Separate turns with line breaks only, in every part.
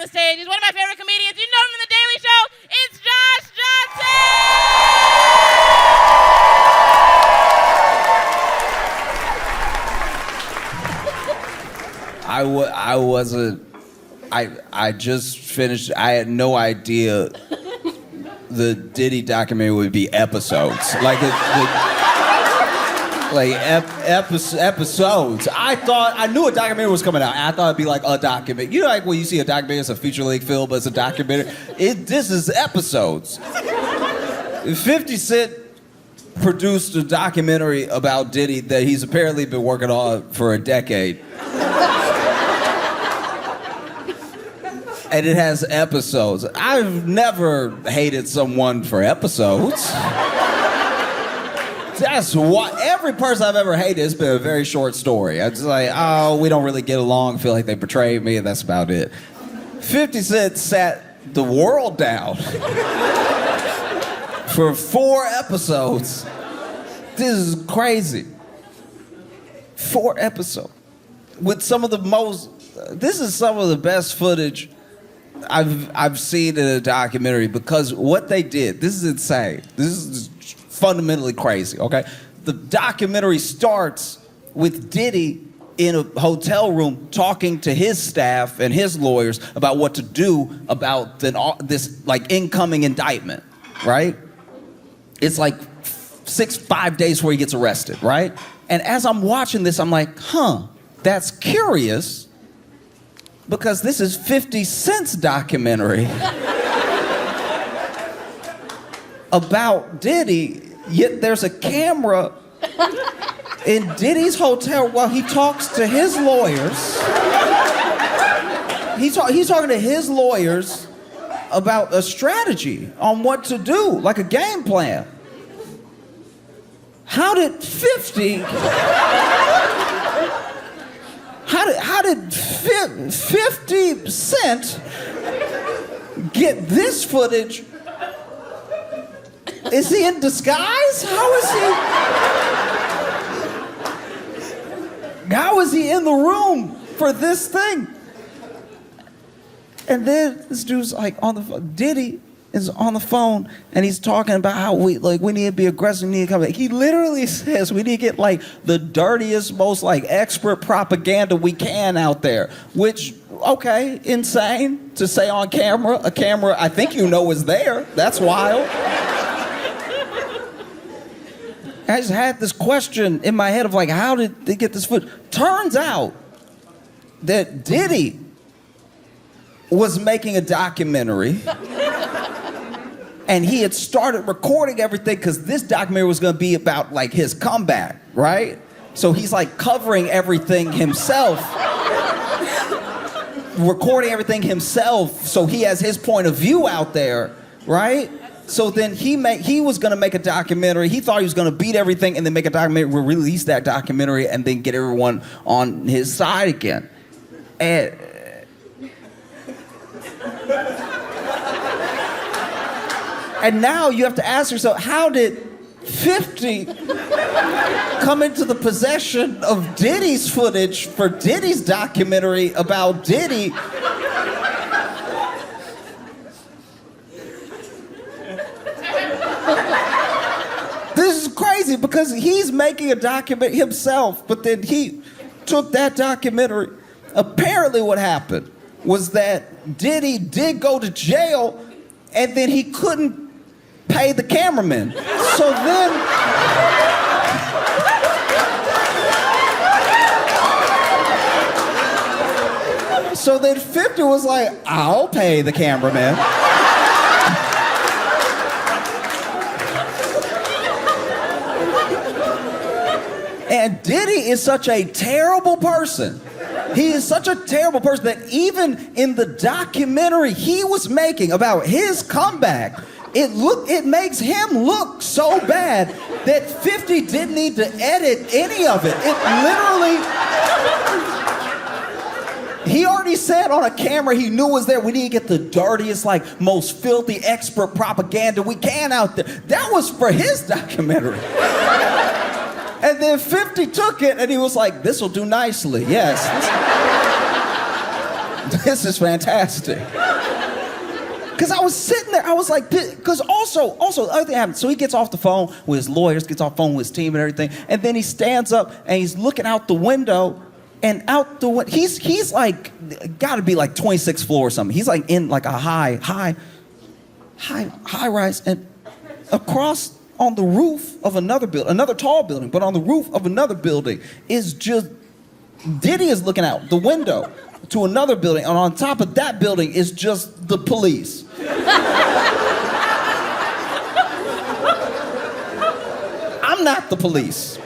the stage. He's one of my favorite comedians. You know him from The Daily Show. It's Josh Johnson!
I wasn't. I just finished. I had no idea the Diddy documentary would be episodes. Episodes. I knew a documentary was coming out. I thought it'd be like a documentary. You know, like when you see a documentary, it's a feature-length film, but it's a documentary. This is episodes. 50 Cent produced a documentary about Diddy that he's apparently been working on for a decade. And it has episodes. I've never hated someone for episodes. That's what every person I've ever hated has been a very short story. I'm just like, oh, we don't really get along, feel like they betrayed me, and that's about it. 50 Cent sat the world down for 4 episodes. This is crazy. 4 episodes. With some of the most, this is some of the best footage I've seen in a documentary, because what they did, this is insane. This is fundamentally crazy, okay? The documentary starts with Diddy in a hotel room talking to his staff and his lawyers about what to do about this like incoming indictment, right? It's like 5 days before he gets arrested, right? And as I'm watching this, I'm like, that's curious, because this is 50 Cent's documentary about Diddy, yet there's a camera in Diddy's hotel while he talks to his lawyers. He's talking to his lawyers about a strategy on what to do, like a game plan. How did 50... How did 50 Cent get this footage? Is he in disguise? How is he in the room for this thing? And then this dude's like on the phone. Diddy is on the phone and he's talking about how we need to be aggressive, we need to come back. He literally says we need to get like the dirtiest, most like expert propaganda we can out there, which, okay, insane to say on camera, a camera I think you know is there. That's wild. I just had this question in my head of like, how did they get this footage? Turns out that Diddy was making a documentary and he had started recording everything because this documentary was going to be about like his comeback, right? So he's like covering everything himself, recording everything himself, so he has his point of view out there, right? So then he was going to make a documentary. He thought he was going to beat everything and then make a documentary, release that documentary, and then get everyone on his side again. And now you have to ask yourself, how did 50 come into the possession of Diddy's footage for Diddy's documentary about Diddy? This is crazy because he's making a documentary himself, but then he took that documentary. Apparently what happened was that Diddy did go to jail and then he couldn't pay the cameraman. So then 50 was like, I'll pay the cameraman. And Diddy is such a terrible person. He is such a terrible person that even in the documentary he was making about his comeback, it makes him look so bad that 50 didn't need to edit any of it. It literally... He already said on a camera he knew was there, we need to get the dirtiest, like, most filthy expert propaganda we can out there. That was for his documentary. And then 50 took it and he was like, this will do nicely, yes. This is fantastic. Because I was sitting there, I was like, because also, the other thing happened. So he gets off the phone with his lawyers, gets off the phone with his team and everything, and then he stands up and he's looking out the window, and out the window, he's like, gotta be like 26th floor or something. He's like in like a high rise, and across on the roof of another tall building, but on the roof of another building is just, Diddy is looking out the window to another building, and on top of that building is just the police. I'm not the police,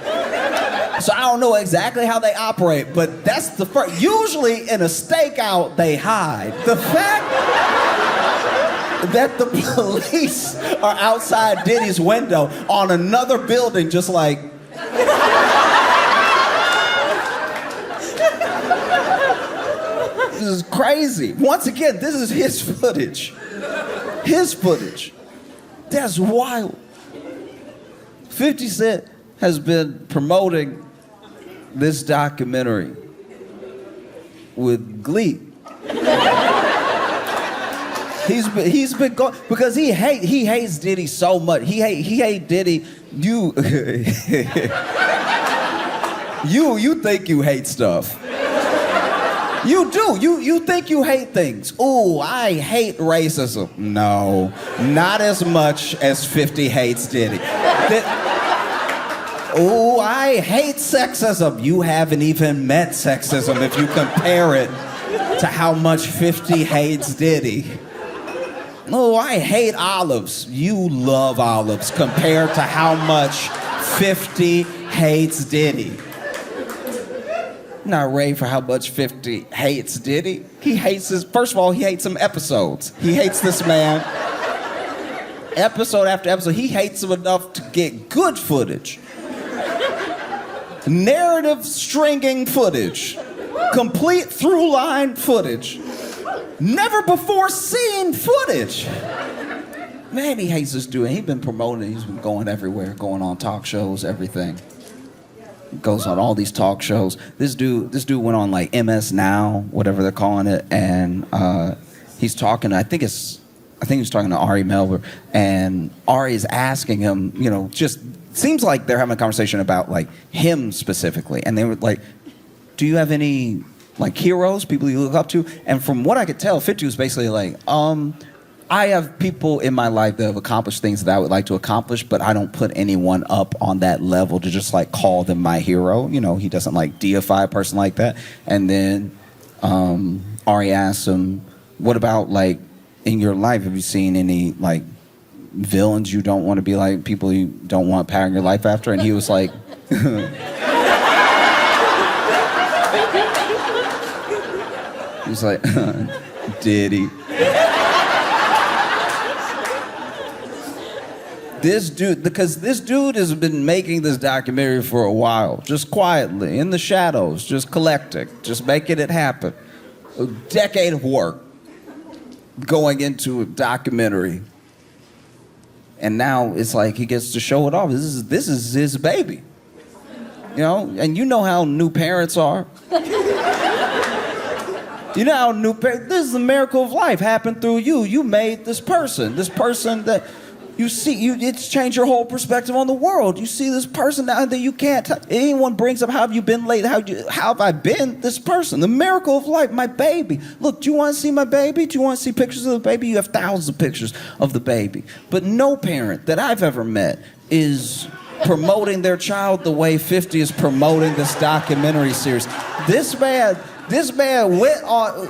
so I don't know exactly how they operate, but that's the first. Usually in a stakeout, they hide. The fact that the police are outside Diddy's window on another building just like... This is crazy. Once again, this is his footage. His footage. That's wild. 50 Cent has been promoting this documentary with glee. He's been going because he hates Diddy so much. He hate Diddy. You think you hate stuff. You do. You think you hate things. Ooh, I hate racism. No, not as much as 50 hates Diddy. Ooh, I hate sexism. You haven't even met sexism if you compare it to how much 50 hates Diddy. Oh, I hate olives. You love olives compared to how much 50 hates Diddy. Not ready for how much 50 hates Diddy. He hates his, first of all, he hates some episodes. He hates this man. Episode after episode, he hates him enough to get good footage. Narrative stringing footage. Complete through line footage. Never before seen footage. Man, he hates this dude. He's been promoting, he's been going everywhere, going on talk shows, everything. Goes on all these talk shows. This dude went on like MS Now, whatever they're calling it, and he's talking. I think he's talking to Ari Melber, and Ari is asking him, just seems like they're having a conversation about like him specifically, and they were like, "Do you have any like heroes, people you look up to?" And from what I could tell, 50 was basically like, I have people in my life that have accomplished things that I would like to accomplish, but I don't put anyone up on that level to just like call them my hero. He doesn't like deify a person like that. And then Ari asks him, what about like in your life, have you seen any like villains you don't want to be like, people you don't want pattern your life after? And he was like, he's like, Diddy. This dude, because this dude has been making this documentary for a while, just quietly, in the shadows, just collecting, just making it happen. A decade of work going into a documentary. And now it's like he gets to show it off. This is his baby. And you know how new parents are. You know how this is the miracle of life happened through you. You made this person that you see, it's changed your whole perspective on the world. You see this person now that you can't, anyone brings up, how have you been lately? How have I been? This person, the miracle of life, my baby. Look, do you want to see my baby? Do you want to see pictures of the baby? You have thousands of pictures of the baby. But no parent that I've ever met is promoting their child the way 50 is promoting this documentary series. This man went on,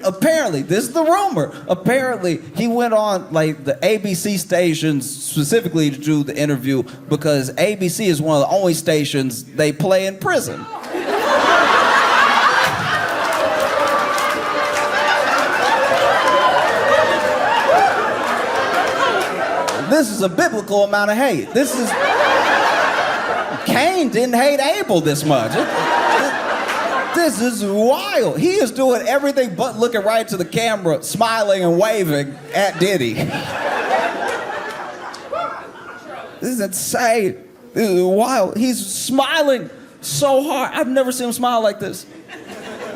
apparently, this is the rumor, apparently he went on like the ABC stations specifically to do the interview because ABC is one of the only stations they play in prison. This is a biblical amount of hate. Cain didn't hate Abel this much. This is wild. He is doing everything but looking right to the camera, smiling and waving at Diddy. This is insane. This is wild. He's smiling so hard. I've never seen him smile like this.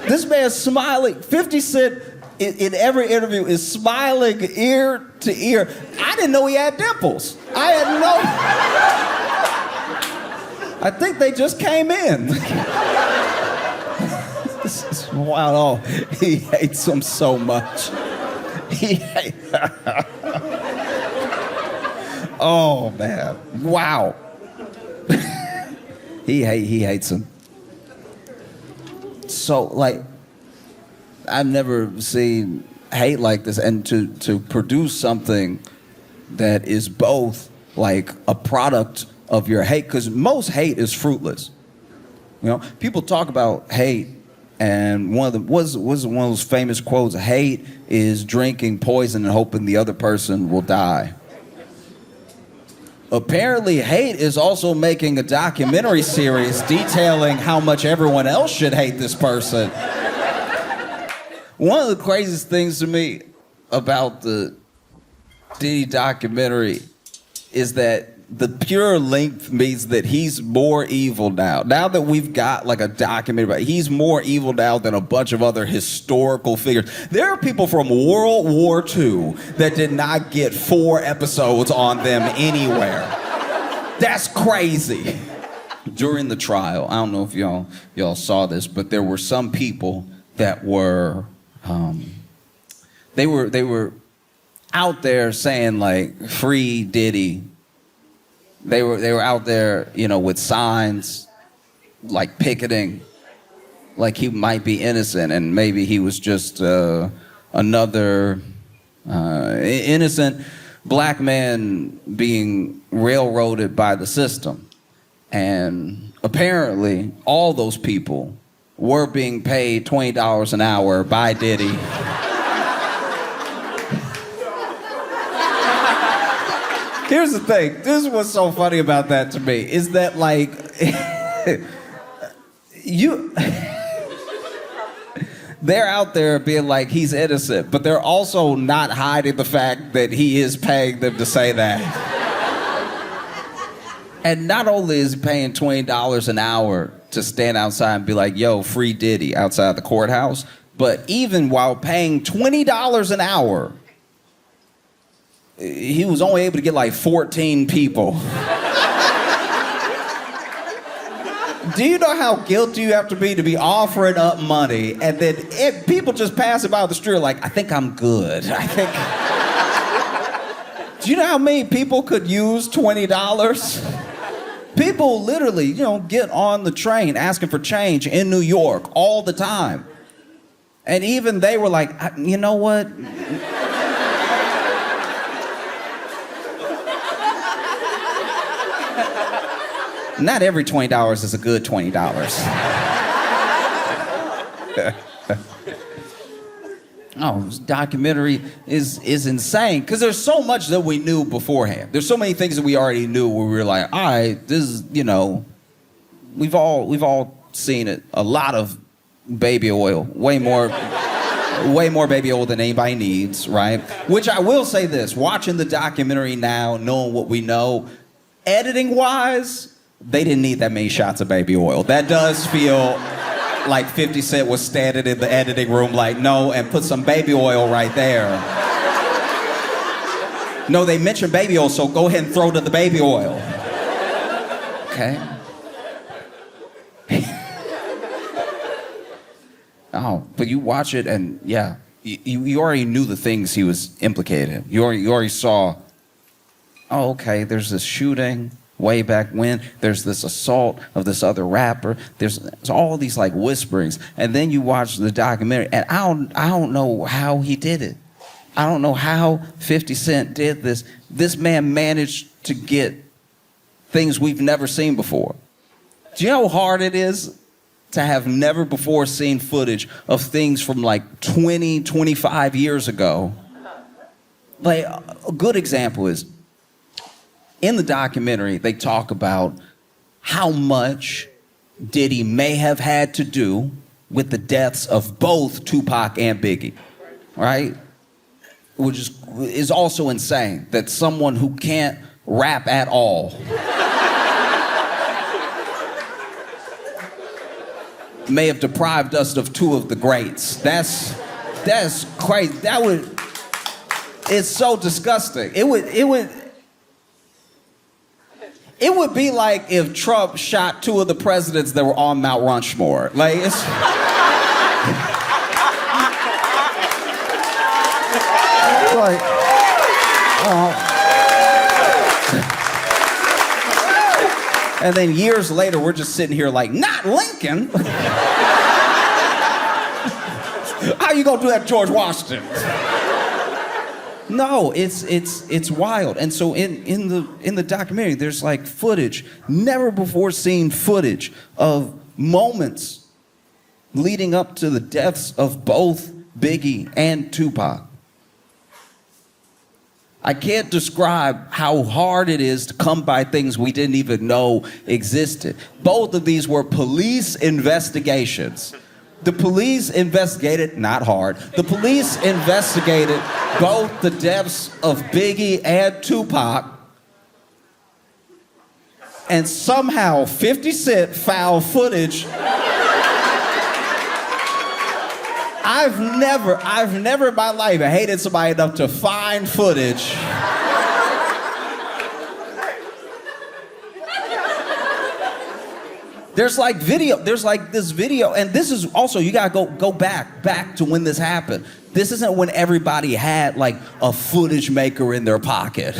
This man's smiling. 50 Cent in every interview is smiling ear to ear. I didn't know he had dimples. I had no... I think they just came in. This is wild. Oh, he hates him so much. Oh, man. Wow. He hates him. So, like, I've never seen hate like this, and to produce something that is both like a product of your hate, because most hate is fruitless. You know, people talk about hate, and one of the was one of those famous quotes: "Hate is drinking poison and hoping the other person will die." Apparently, hate is also making a documentary series detailing how much everyone else should hate this person. One of the craziest things to me about the Diddy documentary is that the pure length means that he's more evil now. Now that we've got like a documentary about it, he's more evil now than a bunch of other historical figures. There are people from World War II that did not get 4 episodes on them anywhere. That's crazy. During the trial, I don't know if y'all saw this, but there were some people that were they were out there saying like free Diddy. They were out there, you know, with signs, like picketing, like he might be innocent, and maybe he was just another innocent black man being railroaded by the system. And apparently, all those people were being paid $20 an hour by Diddy. Here's the thing. This is what's so funny about that to me, is that like, they're out there being like he's innocent, but they're also not hiding the fact that he is paying them to say that. And not only is he paying $20 an hour to stand outside and be like, yo, free Diddy outside the courthouse, but even while paying $20 an hour, he was only able to get like 14 people. Do you know how guilty you have to be offering up money, and then people just pass it by the street like, I think I'm good. Do you know how many people could use $20? People literally, you know, get on the train asking for change in New York all the time. And even they were like, you know what? Not every $20 is a good $20. Oh, this documentary is insane, because there's so much that we knew beforehand. There's so many things that we already knew where we were like, all right, this is, you know, we've all seen it. A lot of baby oil, way more baby oil than anybody needs, right? Which I will say this, watching the documentary now, knowing what we know, editing-wise, they didn't need that many shots of baby oil. That does feel like 50 Cent was standing in the editing room like, no, and put some baby oil right there. No, they mentioned baby oil, so go ahead and throw to the baby oil. Okay. Oh, but you watch it and yeah, you already knew the things he was implicated in. You already saw, oh, okay, there's this shooting way back when, there's this assault of this other rapper, there's all these like whisperings, and then you watch the documentary, and I don't know how he did it. I don't know how 50 Cent did this. This man managed to get things we've never seen before. Do you know how hard it is to have never before seen footage of things from like 20, 25 years ago? Like, a good example is, in the documentary, they talk about how much Diddy may have had to do with the deaths of both Tupac and Biggie, right? Which is also insane, that someone who can't rap at all may have deprived us of two of the greats. That's crazy. It's so disgusting. It would be like if Trump shot two of the presidents that were on Mount Rushmore. Like, it's... like, and then years later, we're just sitting here like, not Lincoln. How you gonna do that to George Washington? No, it's wild. And so in the documentary, there's like footage, never before seen footage of moments leading up to the deaths of both Biggie and Tupac. I can't describe how hard it is to come by things we didn't even know existed. Both of these were police investigations. The police investigated, not hard, the police investigated both the deaths of Biggie and Tupac, and somehow 50 Cent found footage. I've never in my life hated somebody enough to find footage. There's like this video, and this is also, you gotta go back to when this happened. This isn't when everybody had like a footage maker in their pocket.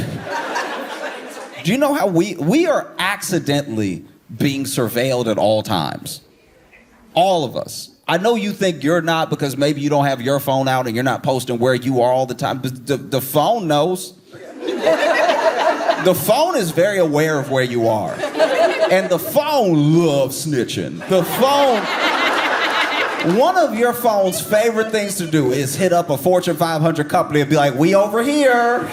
Do you know how we are accidentally being surveilled at all times? All of us. I know you think you're not because maybe you don't have your phone out and you're not posting where you are all the time, but the phone knows. The phone is very aware of where you are. And the phone loves snitching. The phone, one of your phone's favorite things to do is hit up a Fortune 500 company and be like, we over here.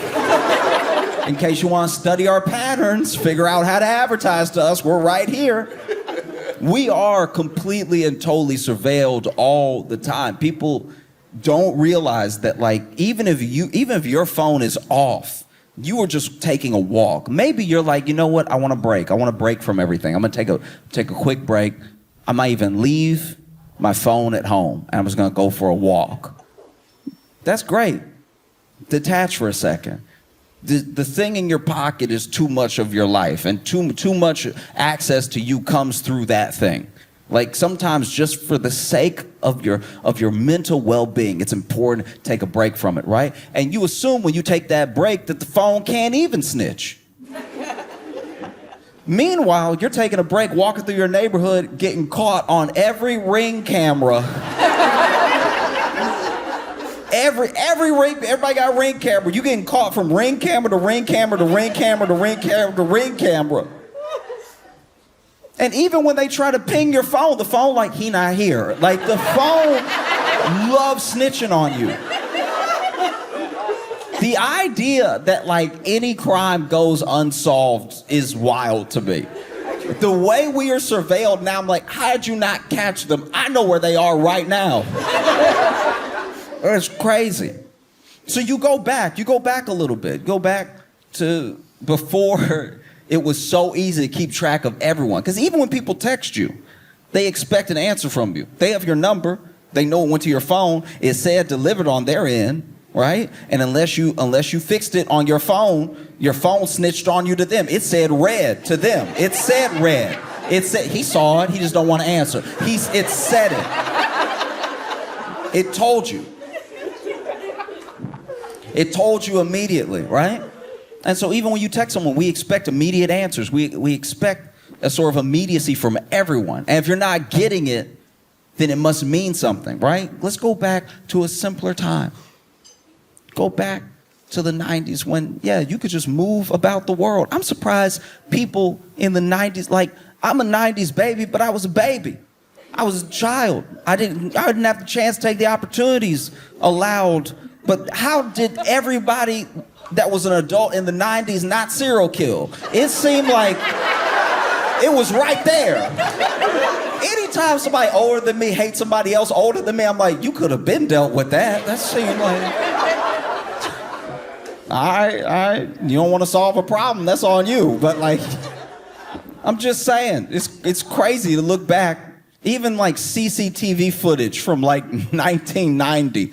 In case you want to study our patterns, figure out how to advertise to us, we're right here. We are completely and totally surveilled all the time. People don't realize that, like, even if your phone is off, you were just taking a walk. Maybe you're like, you know what? I want a break. I want a break from everything. I'm gonna take a quick break. I might even leave my phone at home and I'm just gonna go for a walk. That's great. Detach for a second. The thing in your pocket is too much of your life, and too much access to you comes through that thing. Like, sometimes just for the sake of your mental well-being, it's important to take a break from it, right? And you assume when you take that break that the phone can't even snitch. Meanwhile, you're taking a break, walking through your neighborhood, getting caught on every Ring camera. Everybody got a Ring camera. You getting caught from Ring camera to Ring camera to Ring camera to Ring camera to Ring camera. And even when they try to ping your phone, the phone like, he not here. Like, the phone loves snitching on you. The idea that, like, any crime goes unsolved is wild to me. The way we are surveilled now, I'm like, how'd you not catch them? I know where they are right now. It's crazy. So you go back a little bit. Go back to before it was so easy to keep track of everyone. Because even when people text you, they expect an answer from you. They have your number. They know it went to your phone. It said delivered on their end, right? And unless you fixed it on your phone snitched on you to them. It said read to them. It said read. It said, he saw it, he just don't want to answer. It said it. It told you. It told you immediately, right? And so even when you text someone, we expect immediate answers. We expect a sort of immediacy from everyone. And if you're not getting it, then it must mean something, right? Let's go back to a simpler time. Go back to the 90s when, you could just move about the world. I'm surprised people in the 90s, like, I'm a 90s baby, but I was a baby. I was a child. I didn't have the chance to take the opportunities allowed. But how did everybody that was an adult in the 90s not serial kill? It seemed like it was right there. Anytime somebody older than me hates somebody else older than me, I'm like, you could have been dealt with that. That seemed like, all right, you don't want to solve a problem, that's on you. But, like, I'm just saying, it's crazy to look back Even like CCTV footage from like 1990.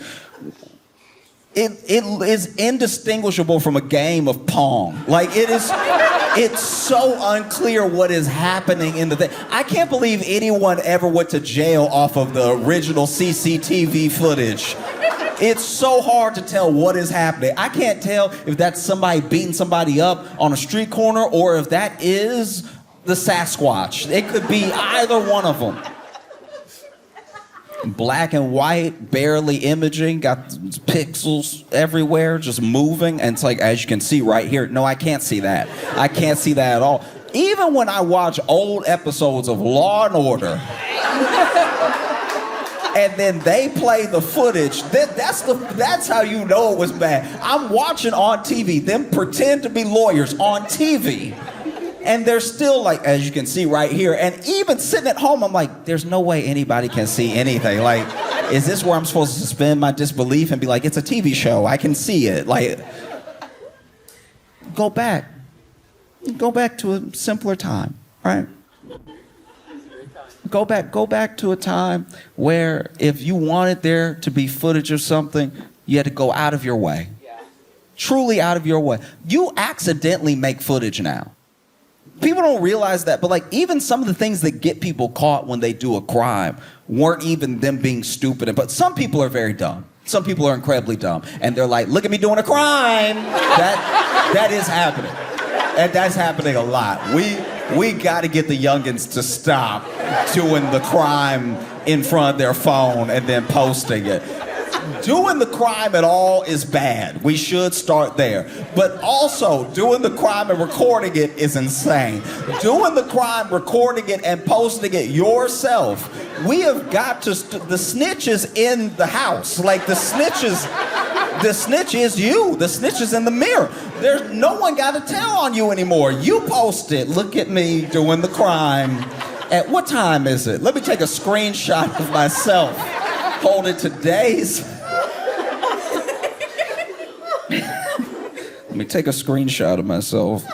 It is indistinguishable from a game of Pong. Like it's so unclear what is happening in the thing. I can't believe anyone ever went to jail off of the original CCTV footage. It's so hard to tell what is happening. I can't tell if that's somebody beating somebody up on a street corner or if that is the Sasquatch. It could be either one of them. Black and white, barely imaging, got pixels everywhere, just moving. And it's like, as you can see right here, no, I can't see that. I can't see that at all. Even when I watch old episodes of Law and Order, and then they play the footage, that's how you know it was bad. I'm watching on TV, them pretend to be lawyers on TV. And they're still like, as you can see right here, and even sitting at home, I'm like, there's no way anybody can see anything. Like, is this where I'm supposed to suspend my disbelief and be like, it's a TV show, I can see it. Like, go back to a simpler time, right? Go back to a time where if you wanted there to be footage of something, you had to go out of your way. Truly out of your way. You accidentally make footage now. People don't realize that, but like even some of the things that get people caught when they do a crime weren't even them being stupid. But some people are very dumb. Some people are incredibly dumb. And they're like, look at me doing a crime. That is happening. And that's happening a lot. We got to get the youngins to stop doing the crime in front of their phone and then posting it. Doing the crime at all is bad. We should start there. But also, doing the crime and recording it is insane. Doing the crime, recording it, and posting it yourself. We have got to, the snitch is in the house. Like the snitch is you. The snitch is in the mirror. There's no one got to tell on you anymore. You post it. Look at me doing the crime. At what time is it? Let me take a screenshot of myself. Hold it to days. Let me take a screenshot of myself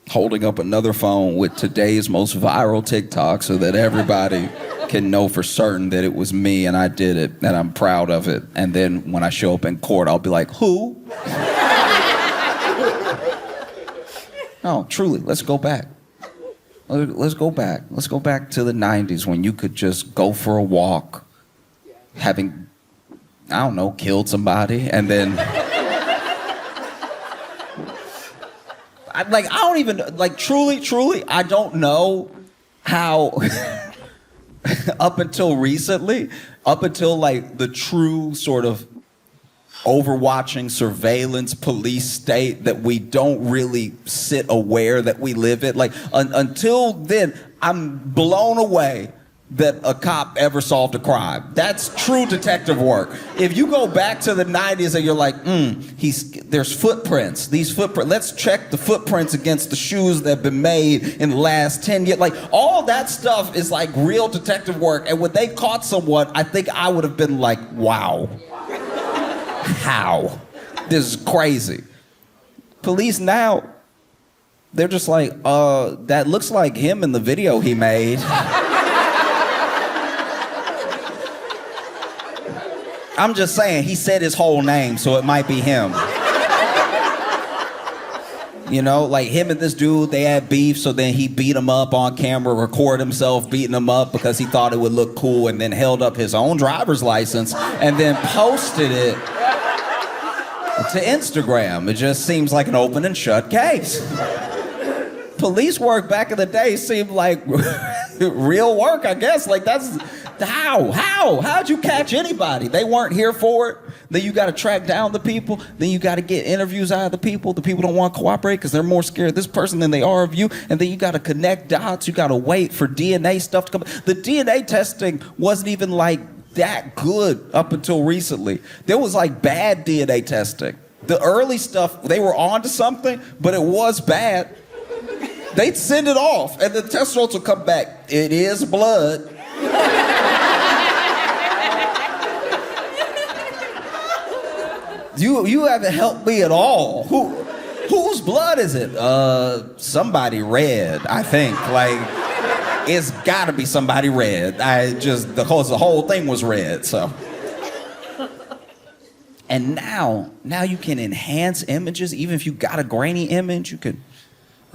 holding up another phone with today's most viral TikTok so that everybody can know for certain that it was me and I did it and I'm proud of it. And then when I show up in court, I'll be like, who? No, truly, let's go back. Let's go back. Let's go back to the 90s when you could just go for a walk, having, I don't know, killed somebody, and then I don't even, like, truly, I don't know how, up until recently, up until, like, the true sort of overwatching surveillance police state that we don't really sit aware that we live in. Like, until then, I'm blown away that a cop ever solved a crime. That's true detective work. If you go back to the 90s and you're like, there's footprints. Let's check the footprints against the shoes that have been made in the last 10 years. Like, all that stuff is like real detective work. And when they caught someone, I think I would have been like, wow. How? This is crazy. Police now, they're just like, that looks like him in the video he made. I'm just saying, he said his whole name, so it might be him. You know, like him and this dude, they had beef, so then he beat him up on camera, recorded himself beating him up because he thought it would look cool, and then held up his own driver's license and then posted it to Instagram. It just seems like an open and shut case. Police work back in the day seemed like real work, I guess. Like, that's how'd you catch anybody? They weren't here for it. Then you got to track down the people. Then you got to get interviews out of the people. The people don't want to cooperate because they're more scared of this person than they are of you. And then you got to connect dots. You got to wait for DNA stuff to come. The DNA testing wasn't even like that good up until recently. There was like bad DNA testing. The early stuff, they were onto something, but it was bad. They'd send it off, and the test results would come back. It is blood. You haven't helped me at all. Whose blood is it? Somebody red, I think. Like, it's gotta be somebody red. Because the whole thing was red, so. And now you can enhance images. Even if you got a grainy image, you can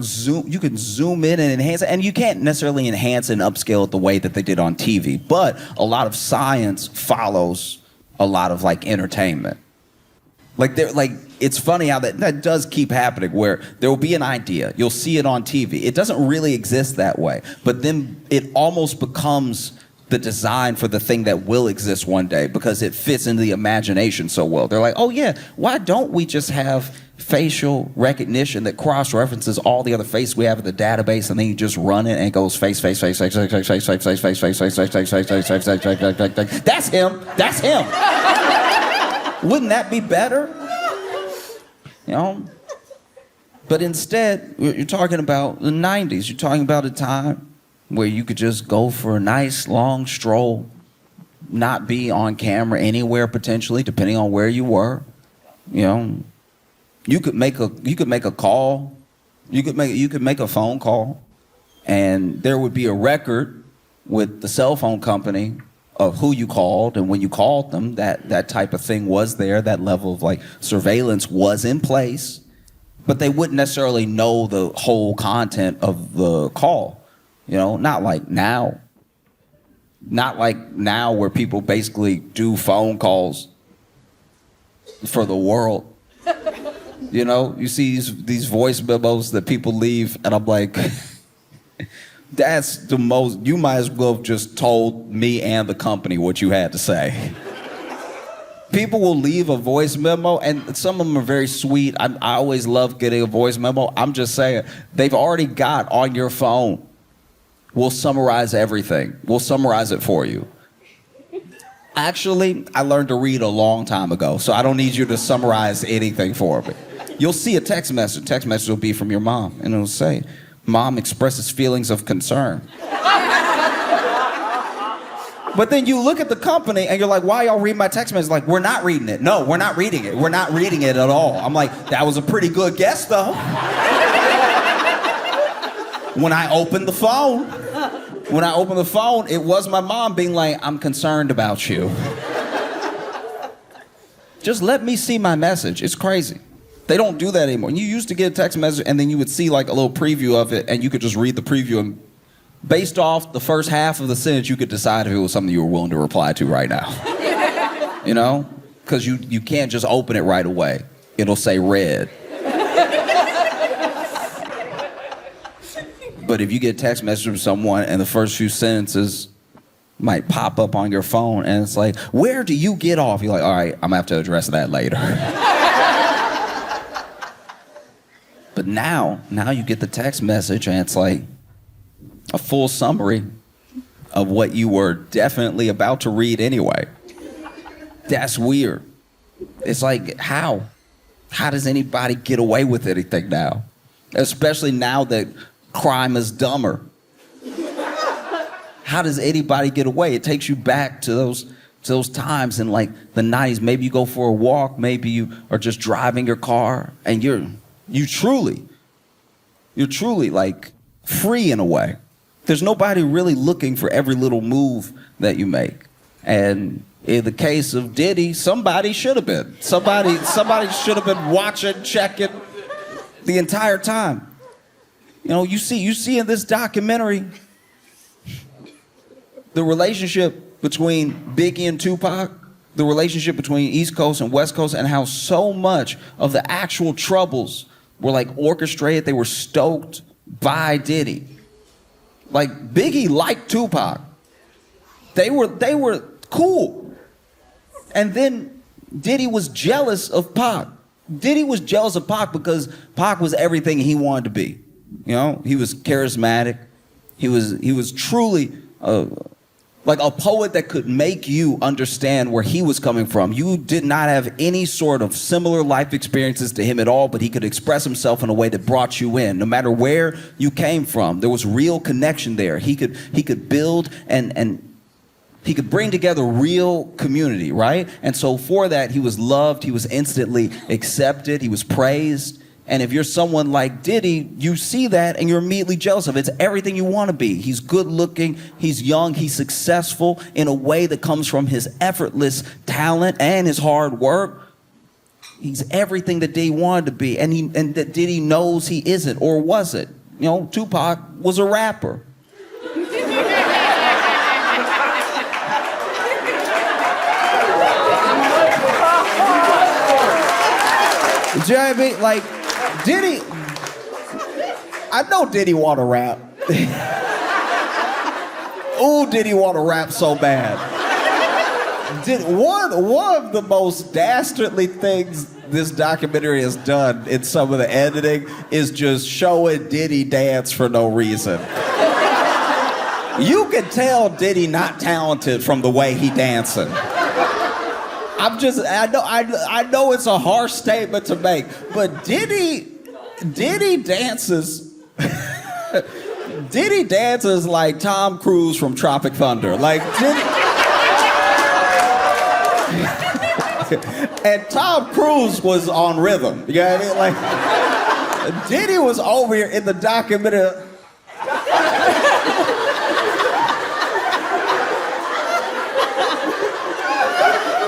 zoom in and enhance it. And you can't necessarily enhance and upscale it the way that they did on TV, but a lot of science follows a lot of like entertainment. It's funny how that does keep happening, where there will be an idea, you'll see it on TV. It doesn't really exist that way, but then it almost becomes the design for the thing that will exist one day because it fits into the imagination so well. They're like, oh yeah, why don't we just have facial recognition that cross-references all the other faces we have in the database, and then you just run it and it goes face, face, face, face, face, face, face, face, face, face, face, face, face, face, face, face, face, face, face, face. That's him. That's him. Wouldn't that be better? You know? But instead, you're talking about the 90s. You're talking about a time where you could just go for a nice long stroll, not be on camera anywhere potentially, depending on where you were. You know, you could make a call, you could make a phone call, and there would be a record with the cell phone company of who you called and when you called them. That type of thing was there. That level of like surveillance was in place, but they wouldn't necessarily know the whole content of the call. You know, not like now where people basically do phone calls for the world. You know, you see these voice memos that people leave, and I'm like, that's the most, you might as well have just told me and the company what you had to say. People will leave a voice memo, and some of them are very sweet. I always love getting a voice memo. I'm just saying, they've already got on your phone, we'll summarize everything. We'll summarize it for you. Actually, I learned to read a long time ago, so I don't need you to summarize anything for me. You'll see a text message. Text message will be from your mom, and it'll say, Mom expresses feelings of concern. But then you look at the company, and you're like, why y'all read my text message? Like, we're not reading it. No, we're not reading it. We're not reading it at all. I'm like, that was a pretty good guess, though. When I opened the phone, it was my mom being like, I'm concerned about you. Just let me see my message. It's crazy. They don't do that anymore. You used to get a text message, and then you would see like a little preview of it, and you could just read the preview, and based off the first half of the sentence, you could decide if it was something you were willing to reply to right now. You know? Because you can't just open it right away. It'll say read. But if you get a text message from someone and the first few sentences might pop up on your phone and it's like, where do you get off? You're like, all right, I'm gonna have to address that later. But now you get the text message and it's like a full summary of what you were definitely about to read anyway. That's weird. It's like, how? How does anybody get away with anything now? Especially now that crime is dumber. How does anybody get away? It takes you back to those times in like the 90s. Maybe you go for a walk, maybe you are just driving your car, and you're truly like free in a way. There's nobody really looking for every little move that you make. And in the case of Diddy, somebody should have been. Somebody should have been watching, checking the entire time. You know, you see in this documentary the relationship between Biggie and Tupac, the relationship between East Coast and West Coast, and how so much of the actual troubles were like orchestrated. They were stoked by Diddy. Like Biggie liked Tupac. They were cool. And then Diddy was jealous of Pac. Diddy was jealous of Pac because Pac was everything he wanted to be. You know, he was charismatic. He was truly like a poet that could make you understand where he was coming from. You did not have any sort of similar life experiences to him at all, but he could express himself in a way that brought you in. No matter where you came from, there was real connection there. He could build and he could bring together real community, right? And so for that, he was loved. He was instantly accepted. He was praised. And if you're someone like Diddy, you see that and you're immediately jealous of it. It's everything you want to be. He's good looking, he's young, he's successful in a way that comes from his effortless talent and his hard work. He's everything that Diddy wanted to be, and that Diddy knows he isn't or wasn't. You know, Tupac was a rapper. Do you know what I mean? Like, Diddy, I know Diddy want to rap. Ooh, Diddy want to rap so bad. One of the most dastardly things this documentary has done in some of the editing is just showing Diddy dance for no reason. You can tell Diddy not talented from the way he dancing. I know it's a harsh statement to make, but Diddy dances. Diddy dances like Tom Cruise from Tropic Thunder. Like Diddy. And Tom Cruise was on rhythm. You know what I mean? Like Diddy was over here in the documentary.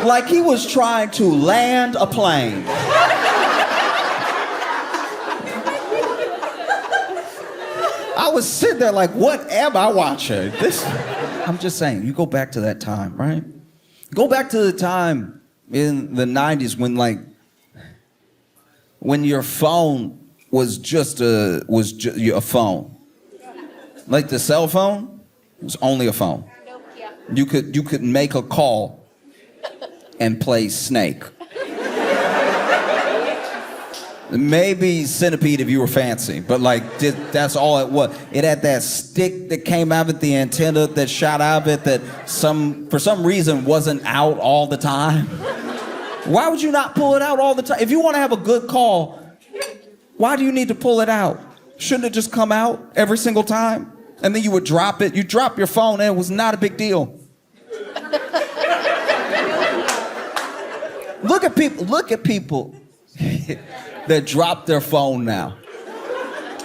Like he was trying to land a plane. I was sitting there like, what am I watching? I'm just saying, you go back to that time, right? Go back to the time in the 90s when your phone was just a phone. Like the cell phone was only a phone. You could make a call and play Snake. Maybe Centipede if you were fancy, but like that's all it was. It had that stick that came out of it, the antenna that shot out of it that for some reason wasn't out all the time. Why would you not pull it out all the time? If you want to have a good call, why do you need to pull it out? Shouldn't it just come out every single time? And then you would drop it. You drop your phone and it was not a big deal. Look at people that drop their phone now.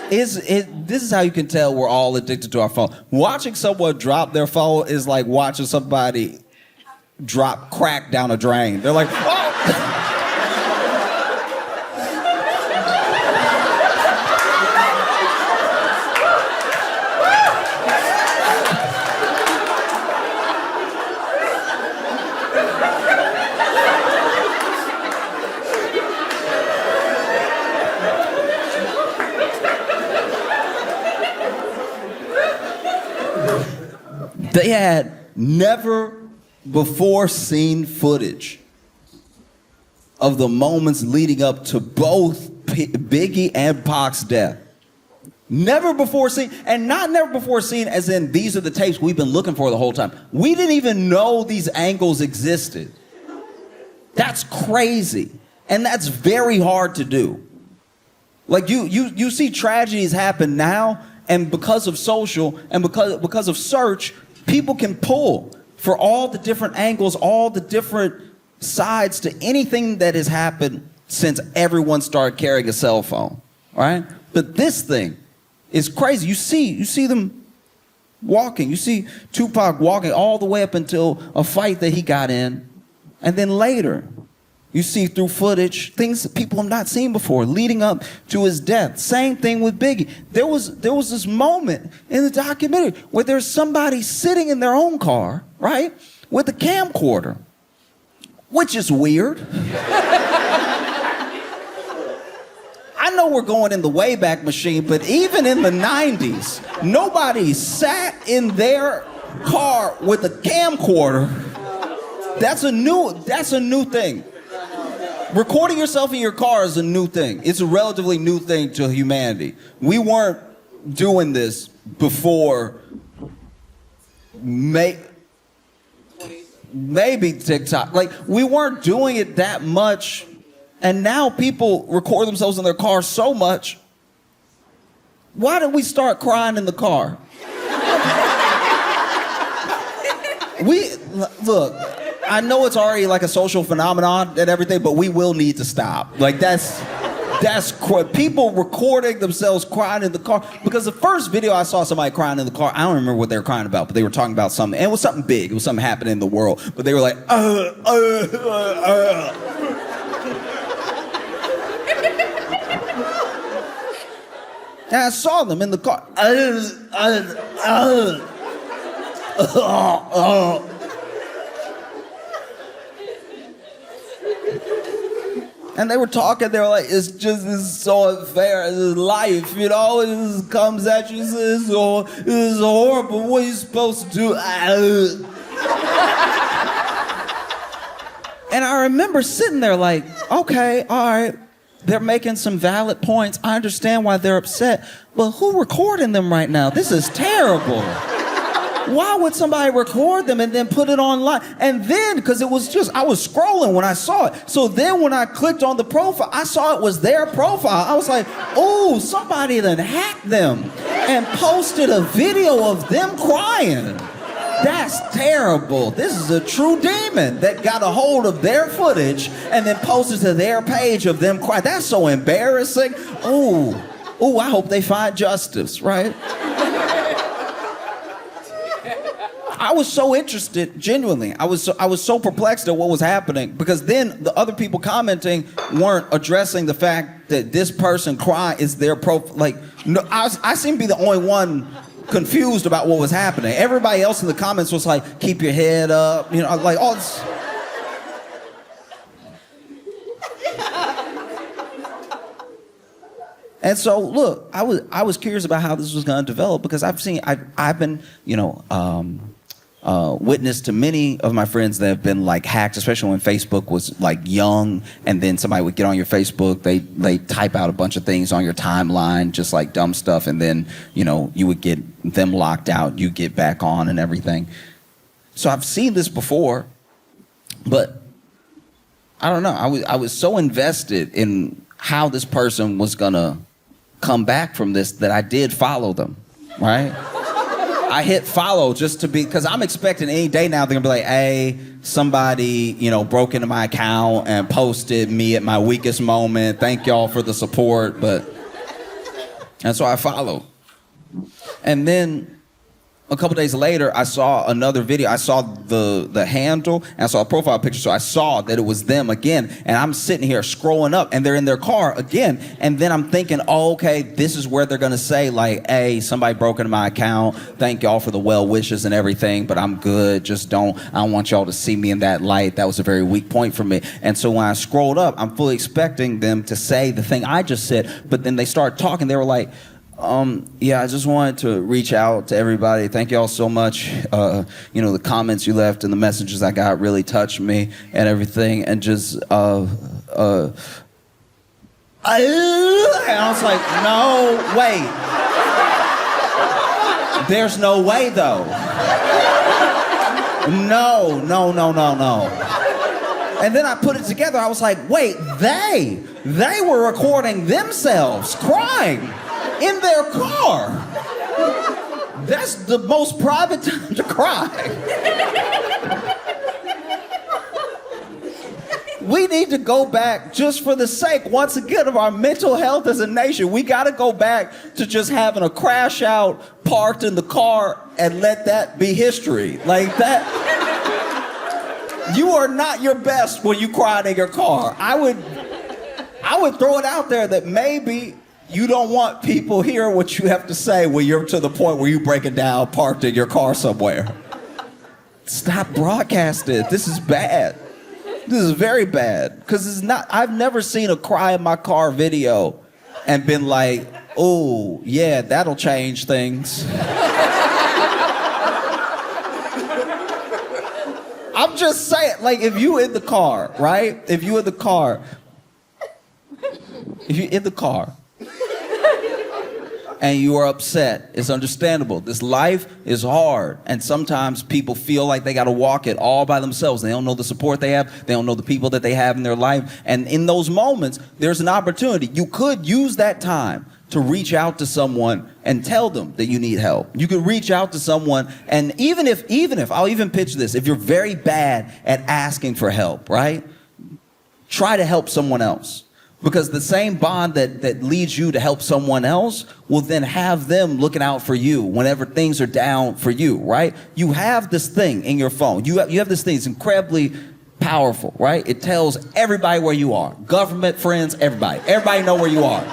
This is how you can tell we're all addicted to our phone. Watching someone drop their phone is like watching somebody drop crack down a drain. They're like, oh! They had never before seen footage of the moments leading up to both Biggie and Pac's death. Never before seen, and not never before seen as in these are the tapes we've been looking for the whole time. We didn't even know these angles existed. That's crazy. And that's very hard to do. Like you see tragedies happen now, and because of social and because of search, people can pull for all the different angles, all the different sides to anything that has happened since everyone started carrying a cell phone, right? But this thing is crazy. You see them walking. You see Tupac walking all the way up until a fight that he got in. And then later, you see through footage, things that people have not seen before, leading up to his death. Same thing with Biggie. There was this moment in the documentary where there's somebody sitting in their own car, right, with a camcorder, which is weird. I know we're going in the Wayback Machine, but even in the 90s, nobody sat in their car with a camcorder. That's a new thing. Recording yourself in your car is a new thing. It's a relatively new thing to humanity. We weren't doing this before maybe TikTok. Like, we weren't doing it that much, and now people record themselves in their car so much. Why did we start crying in the car? Look, I know it's already like a social phenomenon and everything, but we will need to stop. Like, that's People recording themselves crying in the car. Because the first video I saw somebody crying in the car, I don't remember what they were crying about, but they were talking about something. And it was something big. It was something happening in the world. But they were like, And I saw them in the car. And they were talking, they were like, it's so unfair, this is life, you know, it just comes at you, this is horrible, what are you supposed to do? And I remember sitting there like, okay, all right, they're making some valid points, I understand why they're upset, but who recording them right now? This is terrible. Why would somebody record them and then put it online? And then, because I was scrolling when I saw it. So then when I clicked on the profile, I saw it was their profile. I was like, oh, somebody done hacked them and posted a video of them crying. That's terrible. This is a true demon that got a hold of their footage and then posted to their page of them crying. That's so embarrassing. Oh, I hope they find justice, right? I was so interested, genuinely. I was so perplexed at what was happening because then the other people commenting weren't addressing the fact that this person crying is their profile. Like, no, I seem to be the only one confused about what was happening. Everybody else in the comments was like, keep your head up, you know, like all this. And so, look, I was curious about how this was going to develop because I've been, you know, witness to many of my friends that have been like hacked, especially when Facebook was like young, and then somebody would get on your Facebook, they type out a bunch of things on your timeline, just like dumb stuff, and then, you know, you would get them locked out, you get back on and everything. So I've seen this before, but I don't know, I was so invested in how this person was gonna come back from this that I did follow them, right? I hit follow just to be, because I'm expecting any day now they're gonna be like, hey, somebody, you know, broke into my account and posted me at my weakest moment. Thank y'all for the support, and so I followed. And then a couple days later, I saw another video. I saw the handle, and I saw a profile picture, so I saw that it was them again. And I'm sitting here scrolling up, and they're in their car again. And then I'm thinking, oh, okay, this is where they're gonna say like, hey, somebody broke into my account. Thank y'all for the well wishes and everything, but I'm good. I don't want y'all to see me in that light. That was a very weak point for me. And so when I scrolled up, I'm fully expecting them to say the thing I just said, but then they started talking. They were like, yeah, I just wanted to reach out to everybody. Thank you all so much. You know, the comments you left and the messages I got really touched me and everything. And just, and I was like, no, wait. There's no way though. No. And then I put it together. I was like, wait, they were recording themselves crying in their car. That's the most private time to cry. We need to go back, just for the sake, once again, of our mental health as a nation. We got to go back to just having a crash out parked in the car and let that be history. Like that. You are not your best when you cry in your car. I would throw it out there that maybe you don't want people hearing what you have to say when you're to the point where you break it down, parked in your car somewhere. Stop broadcasting it. This is bad. This is very bad. Because it's not, I've never seen a cry in my car video and been like, oh, yeah, that'll change things. I'm just saying, like, if you in the car, right? If you in the car, and you are upset, it's understandable. This life is hard, and sometimes people feel like they gotta walk it all by themselves. They don't know the support they have, they don't know the people that they have in their life, and in those moments, there's an opportunity. You could use that time to reach out to someone and tell them that you need help. You could reach out to someone, and even if, I'll even pitch this, if you're very bad at asking for help, right? Try to help someone else. Because the same bond that leads you to help someone else will then have them looking out for you whenever things are down for you, right? You have this thing in your phone. You have this thing. It's incredibly powerful, right? It tells everybody where you are. Government, friends, everybody. Everybody know where you are.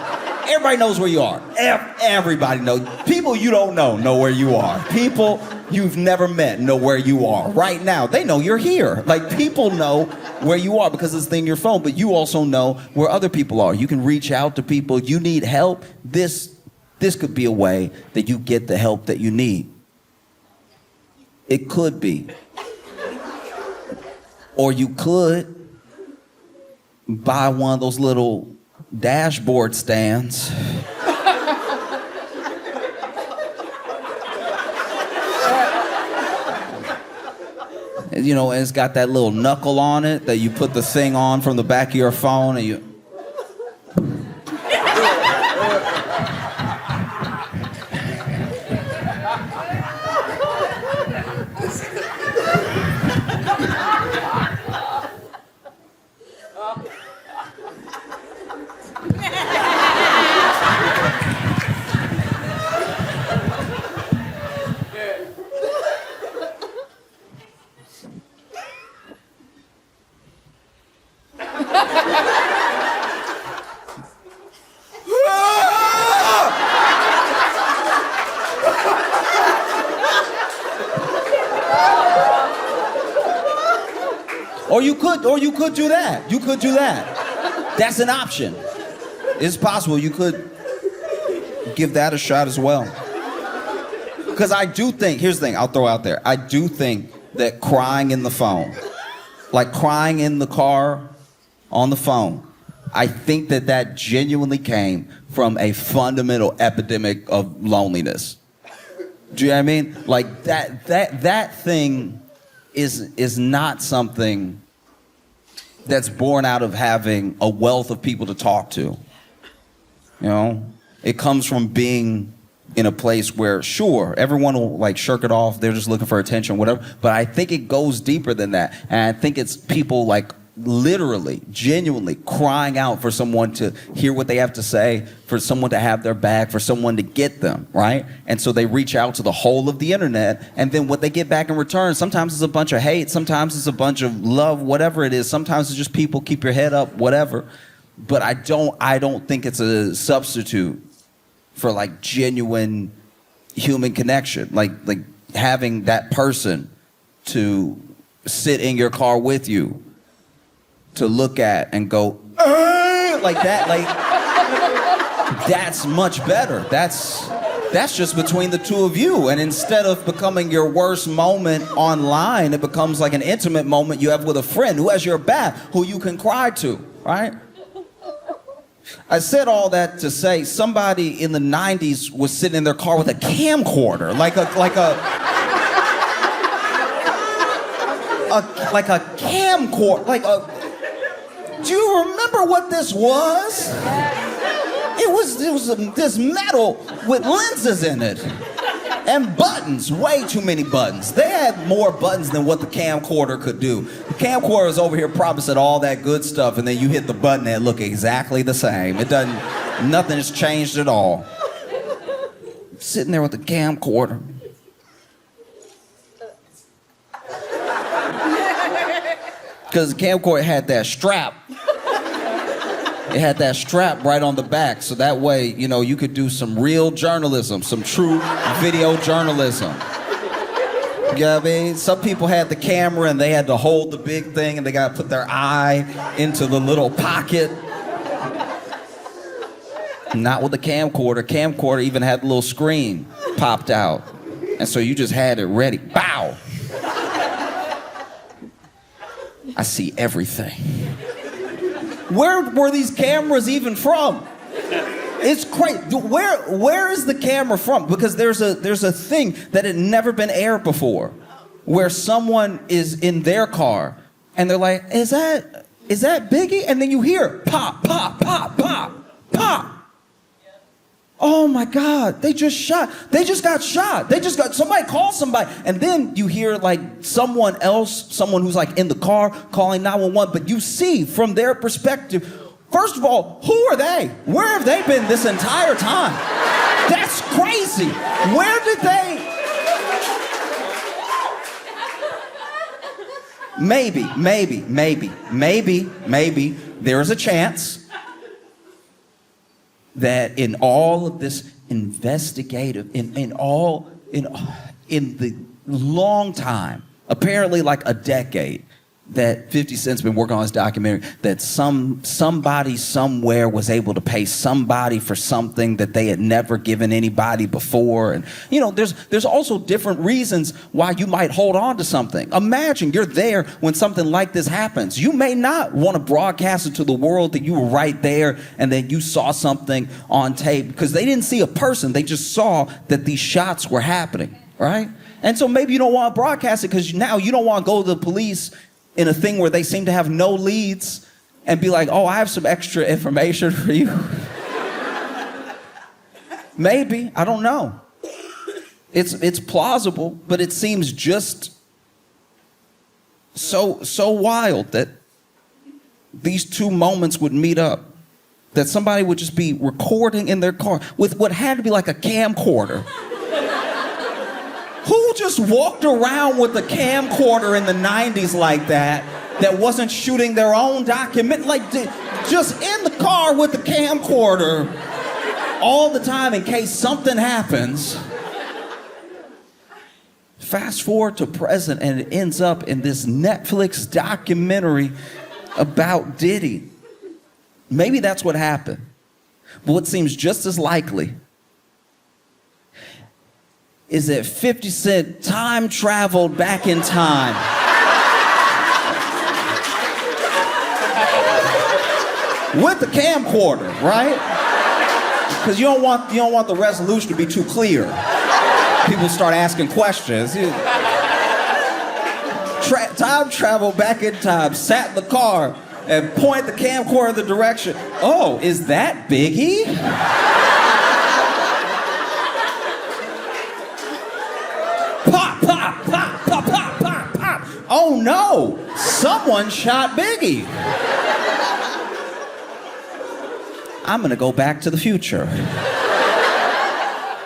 Everybody knows where you are. Everybody knows. People you don't know where you are. People you've never met know where you are. Right now, they know you're here. Like, people know where you are because it's the thing in your phone, but you also know where other people are. You can reach out to people. You need help. This could be a way that you get the help that you need. It could be. Or you could buy one of those little dashboard stands. You know, and it's got that little knuckle on it that you put the thing on from the back of your phone and you... Or you could do that. You could do that. That's an option. It's possible you could give that a shot as well. Because I do think, here's the thing, I'll throw out there. I do think that crying in the phone, like crying in the car on the phone, I think that genuinely came from a fundamental epidemic of loneliness. Do you know what I mean? Like that thing is not something that's born out of having a wealth of people to talk to. You know, it comes from being in a place where, sure, everyone will like shirk it off. They're just looking for attention, whatever. But I think it goes deeper than that. And I think it's people like literally, genuinely crying out for someone to hear what they have to say, for someone to have their back, for someone to get them, right? And so they reach out to the whole of the internet, and then what they get back in return, sometimes it's a bunch of hate, sometimes it's a bunch of love, whatever it is, sometimes it's just people, keep your head up, whatever. But I don't think it's a substitute for like genuine human connection, like having that person to sit in your car with you, to look at and go, like that, like, that's much better. That's just between the two of you. And instead of becoming your worst moment online, it becomes like an intimate moment you have with a friend who has your back, who you can cry to, right? I said all that to say somebody in the 90s was sitting in their car with a camcorder, like a camcorder, do you remember what this was? It was this metal with lenses in it and buttons, way too many buttons. They had more buttons than what the camcorder could do. The camcorder is over here promising all that good stuff, and then you hit the button and it look exactly the same. Nothing has changed at all. Sitting there with the camcorder. Because the camcorder had that strap. It had that strap right on the back, so that way, you know, you could do some real journalism, some true video journalism. You know what I mean? Some people had the camera and they had to hold the big thing and they got to put their eye into the little pocket. Not with the camcorder. Camcorder even had the little screen popped out. And so you just had it ready. Bow! I see everything. Where were these cameras even from? It's crazy. Where is the camera from? Because there's a thing that had never been aired before, where someone is in their car and they're like, is that Biggie? And then you hear pop, pop, pop, pop, pop. Oh my God, they just got shot. Somebody called somebody. And then you hear like someone who's like in the car calling 911, but you see from their perspective First of all, who are they? Where have they been this entire time? That's crazy. Where did they? Maybe there's a chance that in all of this investigative, in the long time, apparently like a decade, that 50 Cent's been working on this documentary, that somebody somewhere was able to pay somebody for something that they had never given anybody before. And there's also different reasons why you might hold on to something. Imagine you're there when something like this happens. You may not want to broadcast it to the world that you were right there and that you saw something on tape, because they didn't see a person, they just saw that these shots were happening, right? And so maybe you don't want to broadcast it because now you don't want to go to the police in a thing where they seem to have no leads and be like, oh, I have some extra information for you. Maybe, I don't know. It's plausible, but it seems just so wild that these two moments would meet up, that somebody would just be recording in their car with what had to be like a camcorder. Who just walked around with a camcorder in the 90s like that wasn't shooting their own document, like just in the car with the camcorder all the time in case something happens? Fast forward to present and it ends up in this Netflix documentary about Diddy. Maybe that's what happened. But what seems just as likely is that 50 Cent time traveled back in time. With the camcorder, right? Because you don't want the resolution to be too clear. People start asking questions. Time travel back in time, sat in the car and point the camcorder in the direction. Oh, is that Biggie? Pop, pop, pop, pop, pop, pop, pop. Oh no, someone shot Biggie. I'm gonna go back to the future.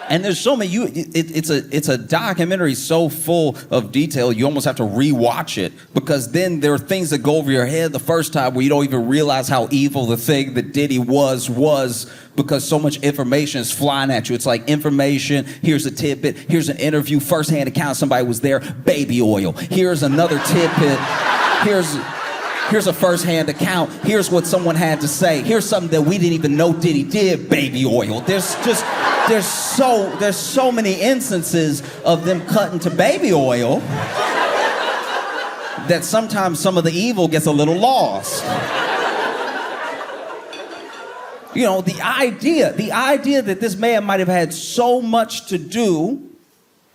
And there's so many, it's a documentary so full of detail, you almost have to rewatch it, because then there are things that go over your head the first time where you don't even realize how evil the thing that Diddy was, because so much information is flying at you. It's like information, here's a tidbit, here's an interview, first-hand account, somebody was there, baby oil. Here's another tidbit, here's a first-hand account, here's what someone had to say, here's something that we didn't even know Diddy did, baby oil. There's so many instances of them cutting to baby oil that sometimes some of the evil gets a little lost. The idea that this man might have had so much to do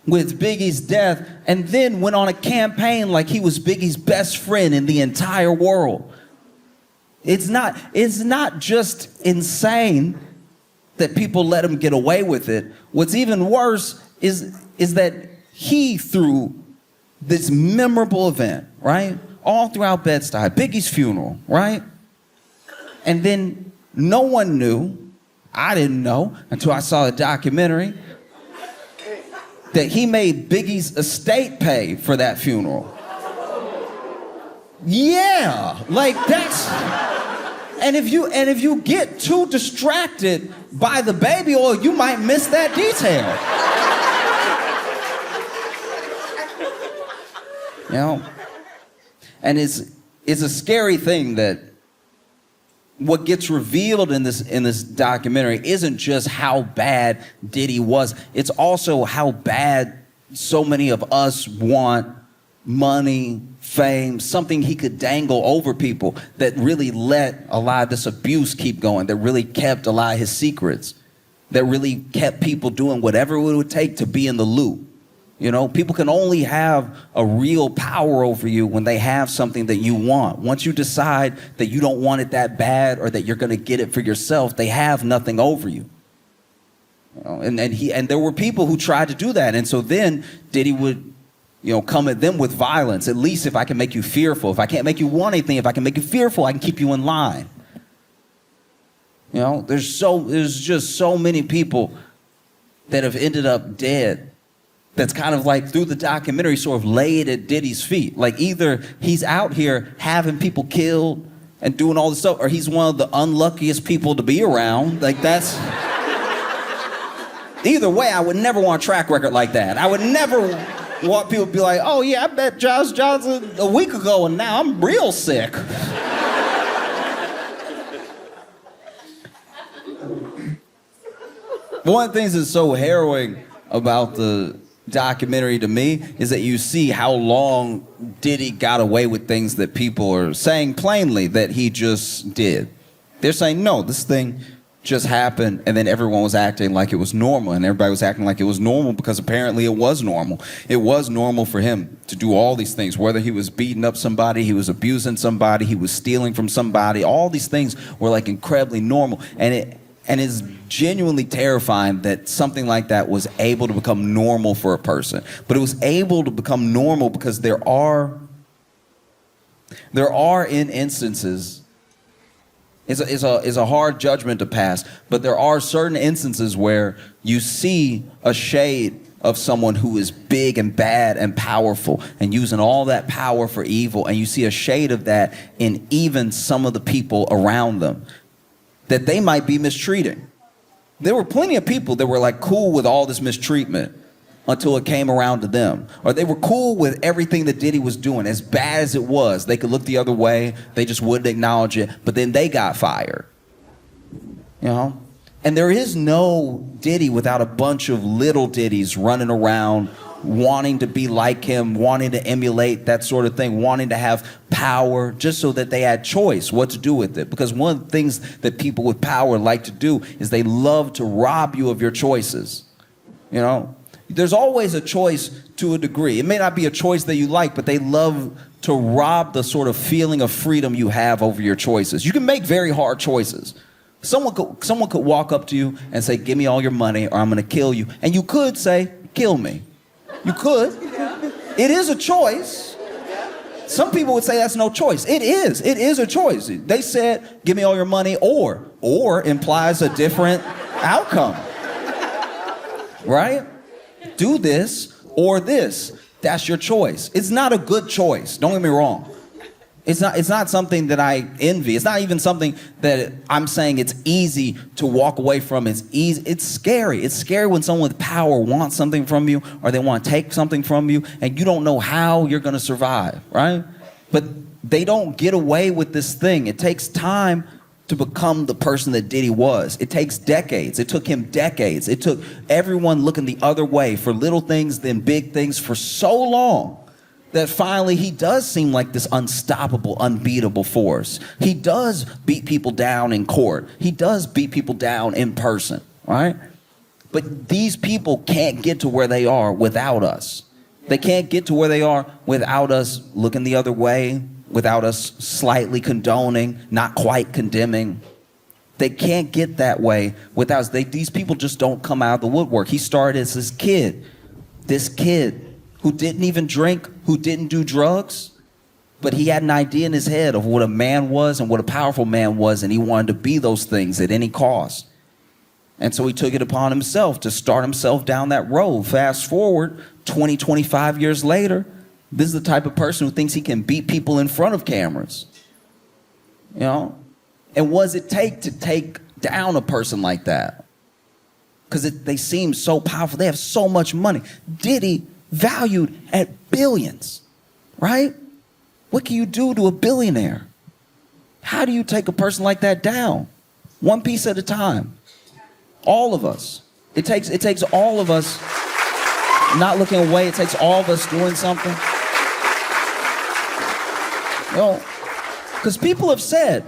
with Biggie's death and then went on a campaign like he was Biggie's best friend in the entire world. It's not just insane that people let him get away with it. What's even worse is that he, through this memorable event, right, all throughout Bed-Stuy, Biggie's funeral, right, and then no one knew, I didn't know until I saw the documentary, that he made Biggie's estate pay for that funeral. Yeah, like that's... And if you get too distracted by the baby oil, you might miss that detail. And it's a scary thing that what gets revealed in this documentary isn't just how bad Diddy was, it's also how bad so many of us want money, fame, something he could dangle over people that really let a lot of this abuse keep going, that really kept a lot of his secrets, that really kept people doing whatever it would take to be in the loop. People can only have a real power over you when they have something that you want. Once you decide that you don't want it that bad or that you're going to get it for yourself, they have nothing over you. And there were people who tried to do that. And so then Diddy would come at them with violence. At least if I can make you fearful. If I can't make you want anything, if I can make you fearful, I can keep you in line. You know, there's just so many people that have ended up dead. That's kind of like through the documentary sort of laid at Diddy's feet. Like either he's out here having people killed and doing all this stuff, or he's one of the unluckiest people to be around. Like that's... Either way, I would never want a track record like that. I would never want people to be like, oh yeah, I met Josh Johnson a week ago and now I'm real sick. One of the things that's so harrowing about the documentary to me is that you see how long Diddy got away with things that people are saying plainly that he just did. They're saying, no, this thing just happened, and then everyone was acting like it was normal, and everybody was acting like it was normal because apparently it was normal. It was normal for him to do all these things, whether he was beating up somebody, he was abusing somebody, he was stealing from somebody. All these things were like incredibly normal, and it's genuinely terrifying that something like that was able to become normal for a person. But it was able to become normal because there are in instances, it's a hard judgment to pass, but there are certain instances where you see a shade of someone who is big and bad and powerful and using all that power for evil, and you see a shade of that in even some of the people around them that they might be mistreating. There were plenty of people that were like cool with all this mistreatment until it came around to them. Or they were cool with everything that Diddy was doing. As bad as it was, they could look the other way, they just wouldn't acknowledge it, but then they got fired. You know? And there is no Diddy without a bunch of little Diddies running around wanting to be like him, wanting to emulate that sort of thing, wanting to have power just so that they had choice what to do with it. Because one of the things that people with power like to do is they love to rob you of your choices. You know? There's always a choice to a degree. It may not be a choice that you like, but they love to rob the sort of feeling of freedom you have over your choices. You can make very hard choices. Someone could walk up to you and say, give me all your money or I'm gonna kill you. And you could say, kill me. You could. It is a choice. Some people would say that's no choice. It is a choice. They said, give me all your money, or implies a different outcome. Right? Do this or this. That's your choice. It's not a good choice. Don't get me wrong. It's not something that I envy. It's not even something that I'm saying it's easy to walk away from. It's easy. It's scary. It's scary when someone with power wants something from you or they want to take something from you and you don't know how you're going to survive, right? But they don't get away with this thing. It takes time to become the person that Diddy was. It takes decades. It took him decades. It took everyone looking the other way for little things, then big things for so long that finally he does seem like this unstoppable, unbeatable force. He does beat people down in court. He does beat people down in person, right? But these people can't get to where they are without us. They can't get to where they are without us looking the other way, without us slightly condoning, not quite condemning. They can't get that way without us. These people just don't come out of the woodwork. He started as this kid who didn't even drink, who didn't do drugs, but he had an idea in his head of what a man was and what a powerful man was, and he wanted to be those things at any cost. And so he took it upon himself to start himself down that road. Fast forward 20, 25 years later, this is the type of person who thinks he can beat people in front of cameras. You know? And what does it take to take down a person like that? Because they seem so powerful. They have so much money. Diddy valued at billions, right? What can you do to a billionaire? How do you take a person like that down? One piece at a time. All of us. It takes all of us not looking away. It takes all of us doing something. You know, because people have said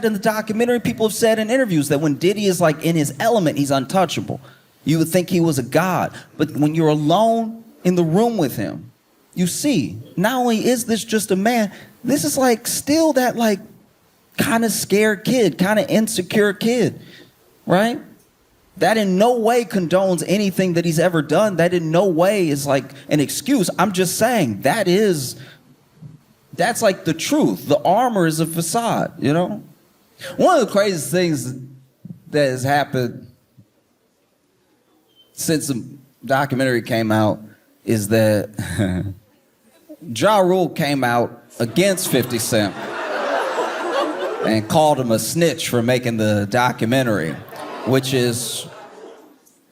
in the documentary, people have said in interviews that when Diddy is like in his element, he's untouchable. You would think he was a god. But when you're alone in the room with him, you see, not only is this just a man, this is like still that like kind of scared kid, kind of insecure kid, right? That in no way condones anything that he's ever done. That in no way is like an excuse. I'm just saying that's like the truth. The armor is a facade, you know? One of the craziest things that has happened since the documentary came out is that Ja Rule came out against 50 Cent and called him a snitch for making the documentary, which is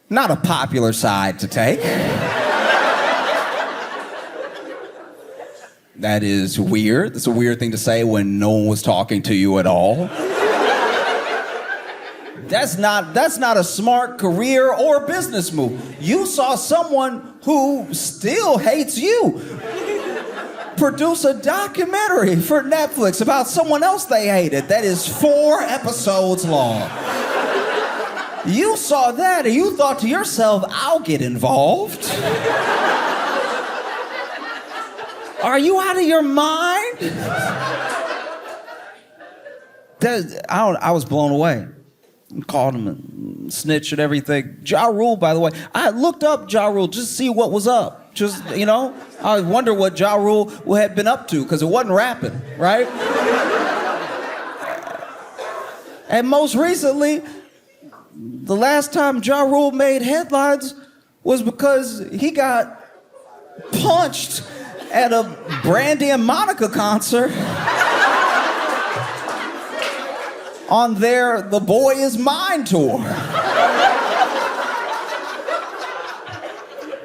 not a popular side to take. That is weird. It's a weird thing to say when no one was talking to you at all. That's not a smart career or business move. You saw someone who still hates you produce a documentary for Netflix about someone else they hated that is 4 episodes long. You saw that and you thought to yourself, I'll get involved. Are you out of your mind? I was blown away. Called him a snitch and everything. Ja Rule, by the way, I looked up Ja Rule just to see what was up. Just, I wonder what Ja Rule had been up to, because it wasn't rapping, right? And most recently, the last time Ja Rule made headlines was because he got punched at a Brandy and Monica concert on their The Boy Is Mine tour.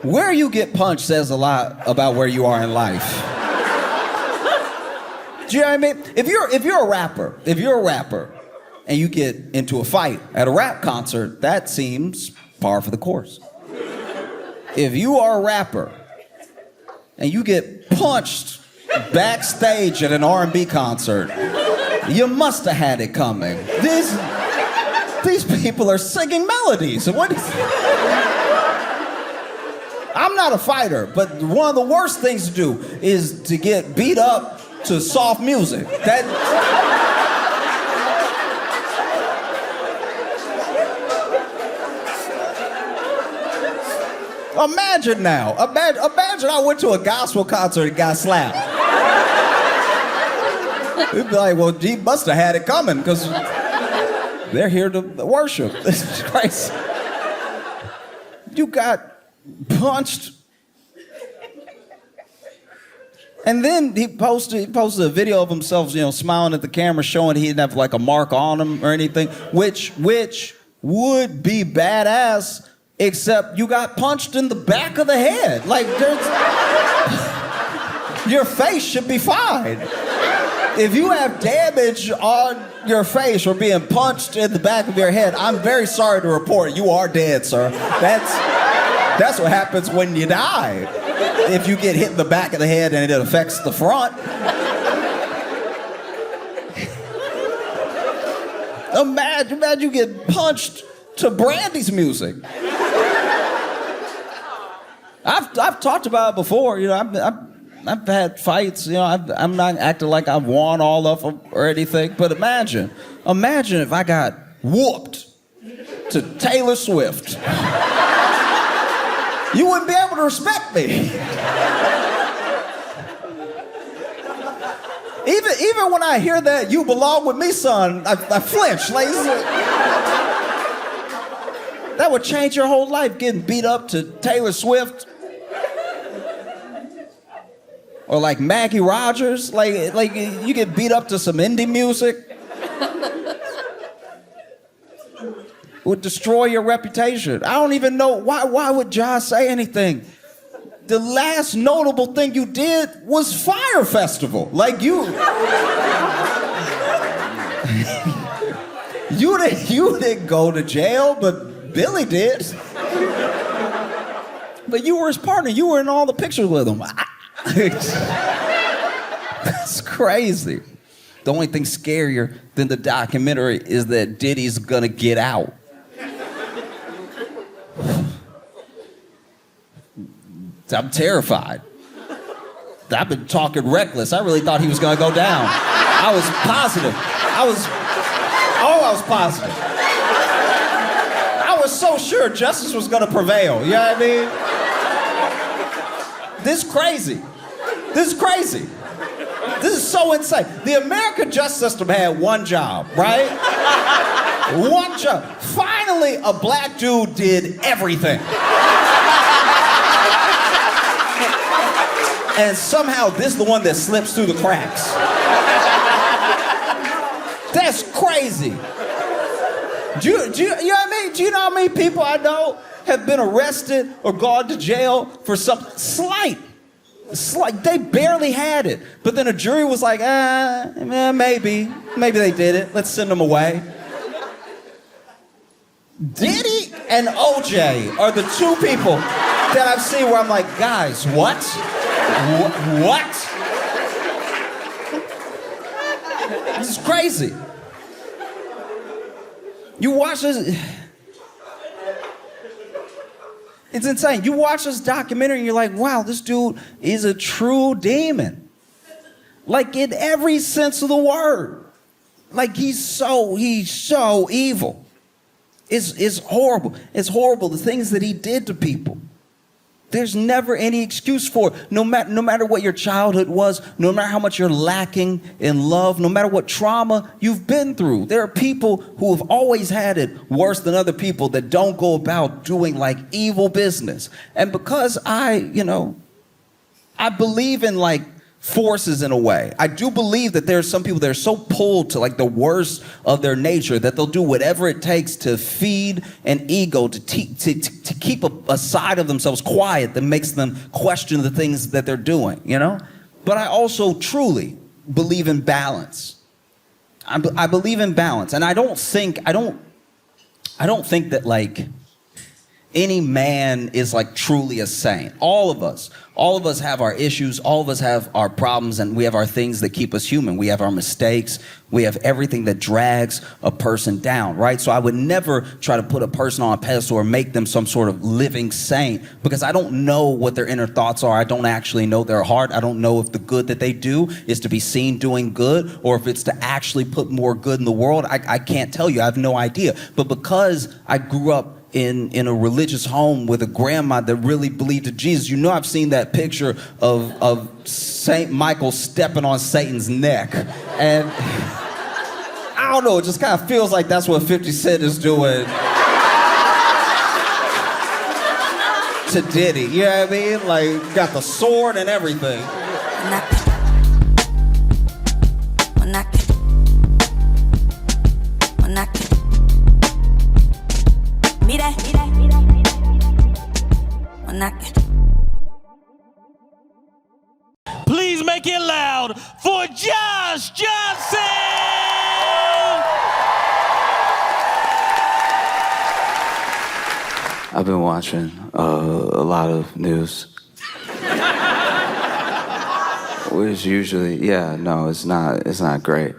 Where you get punched says a lot about where you are in life. Do you know what I mean? If you're a rapper and you get into a fight at a rap concert, that seems par for the course. If you are a rapper and you get punched backstage at an R&B concert, you must have had it coming. These people are singing melodies. I'm not a fighter, but one of the worst things to do is to get beat up to soft music. Imagine now. Imagine I went to a gospel concert and got slapped. We'd be like, well, he must have had it coming because they're here to worship. This is crazy. You got punched. And then he posted a video of himself, smiling at the camera, showing he didn't have like a mark on him or anything, which would be badass, except you got punched in the back of the head. Like, your face should be fine. If you have damage on your face or being punched in the back of your head, I'm very sorry to report you are dead, sir. That's what happens when you die. If you get hit in the back of the head and it affects the front. Imagine you get punched to Brandy's music. I've talked about it before. I've had fights. I'm not acting like I've won all of them or anything. But imagine if I got whooped to Taylor Swift. You wouldn't be able to respect me. Even when I hear that "You belong with me, son," I flinch. Like, that would change your whole life, getting beat up to Taylor Swift. Or like Maggie Rogers, like you get beat up to some indie music. Would destroy your reputation. I don't even know why would Ja say anything? The last notable thing you did was Fire Festival. Like you didn't go to jail, but Billy did. But you were his partner. You were in all the pictures with him. That's crazy. The only thing scarier than the documentary is that Diddy's gonna get out. I'm terrified. I've been talking reckless. I really thought he was gonna go down. I was positive. I was positive. I was so sure justice was gonna prevail. You know what I mean? This is crazy. This is so insane. The American justice system had one job, right? One job. Finally, a black dude did everything. And somehow this is the one that slips through the cracks. That's crazy. Do you know what I mean? Do you know how many people I know have been arrested or gone to jail for something slight? They barely had it. But then a jury was like, maybe they did it. Let's send them away. Diddy and OJ are the two people that I've seen where I'm like, guys, what? What? This is crazy. You watch this. It's insane. You watch this documentary and you're like, wow, this dude is a true demon. Like in every sense of the word. Like he's so evil. It's horrible. It's horrible, the things that he did to people. There's never any excuse for it. No matter what your childhood was, no matter how much you're lacking in love, no matter what trauma you've been through. There are people who have always had it worse than other people that don't go about doing like evil business. And because I believe in like forces in a way. I do believe that there are some people that are so pulled to like the worst of their nature that they'll do whatever it takes to feed an ego, to keep a side of themselves quiet that makes them question the things that they're doing, you know? But I also truly believe in balance. I believe in balance, and I don't think that like any man is like truly a saint. All of us have our issues, all of us have our problems, and we have our things that keep us human. We have our mistakes, we have everything that drags a person down, right? So I would never try to put a person on a pedestal or make them some sort of living saint, because I don't know what their inner thoughts are. I don't actually know their heart. I don't know if the good that they do is to be seen doing good, or if it's to actually put more good in the world. I can't tell you, I have no idea. But because I grew up in a religious home with a grandma that really believed in Jesus. You know, I've seen that picture of Saint Michael stepping on Satan's neck. And I don't know, it just kind of feels like that's what 50 Cent is doing to Diddy. You know what I mean? Like, got the sword and everything.
Please make it loud for Josh Johnson!
I've been watching a lot of news. Which usually, it's not great.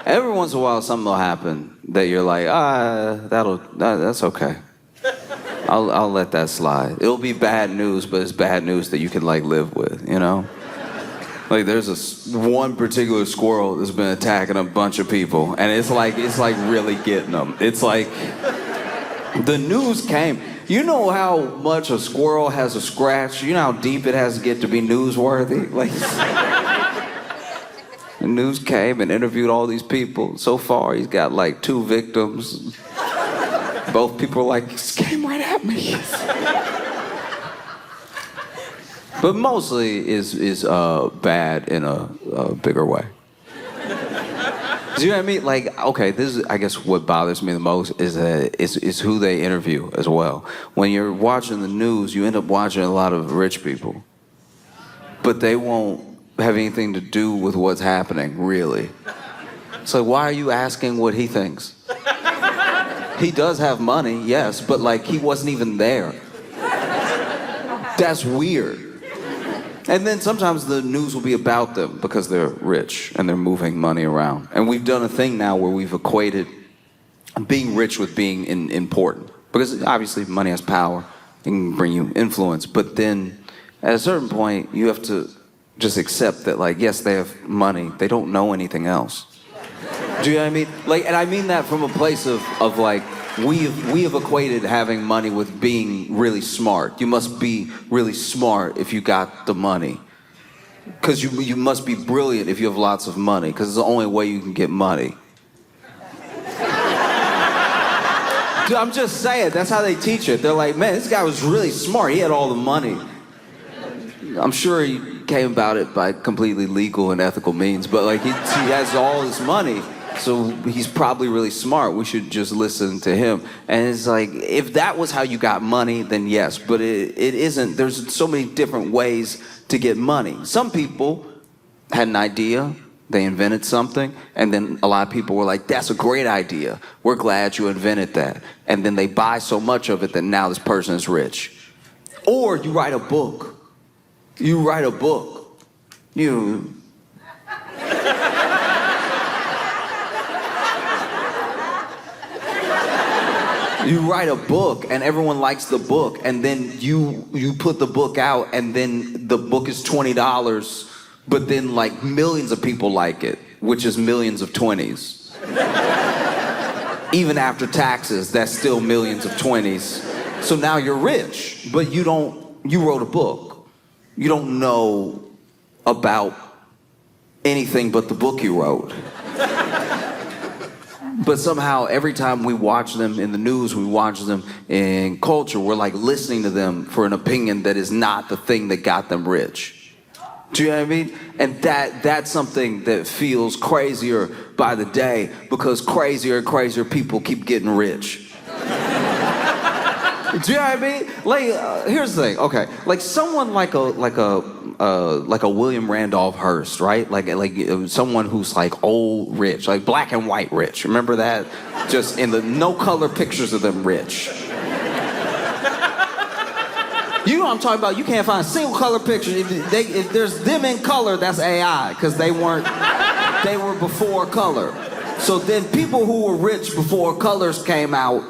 Every once in a while something will happen that you're like, that's okay. I'll let that slide. It'll be bad news, but it's bad news that you can like live with, you know? Like there's one particular squirrel that's been attacking a bunch of people, and it's like really getting them. It's like the news came. You know how much a squirrel has a scratch? You know how deep it has to get to be newsworthy? Like the news came and interviewed all these people. So far, he's got like 2 victims. Both people are like, he came right at me. But mostly is bad in a bigger way. Do you know what I mean? Like, okay, this is, I guess, what bothers me the most is who they interview as well. When you're watching the news, you end up watching a lot of rich people, but they won't have anything to do with what's happening, really. So why are you asking what he thinks? He does have money, yes, but like he wasn't even there. That's weird. And then sometimes the news will be about them because they're rich and they're moving money around. And we've done a thing now where we've equated being rich with being important. Because obviously money has power, it can bring you influence, but then at a certain point you have to just accept that, like, yes, they have money, they don't know anything else. Do you know what I mean? Like, and I mean that from a place of like, we have equated having money with being really smart. You must be really smart if you got the money. Because you must be brilliant if you have lots of money, because it's the only way you can get money. Dude, I'm just saying, that's how they teach it. They're like, man, this guy was really smart. He had all the money. I'm sure he came about it by completely legal and ethical means, but like he has all this money, so he's probably really smart. We should just listen to him. And it's like, if that was how you got money, then yes, but it isn't. There's so many different ways to get money. Some people had an idea, they invented something, and then a lot of people were like, that's a great idea. We're glad you invented that. And then they buy so much of it that now this person is rich. Or you write a book. You write a book. You write a book and everyone likes the book, and then you put the book out, and then the book is $20, but then like millions of people like it, which is millions of 20s. Even after taxes, that's still millions of 20s. So now you're rich, but you wrote a book. You don't know about anything but the book you wrote. But somehow every time we watch them in the news, we watch them in culture, we're like listening to them for an opinion that is not the thing that got them rich. Do you know what I mean? And that's something that feels crazier by the day, because crazier and crazier people keep getting rich. Do you know what I mean? Like, here's the thing. Okay, like someone like a William Randolph Hearst, right? Like someone who's like old rich, like black and white rich. Remember that? Just in the no color pictures of them rich. You know what I'm talking about? You can't find a single color picture. If there's them in color, that's AI, because they were before color. So then people who were rich before colors came out,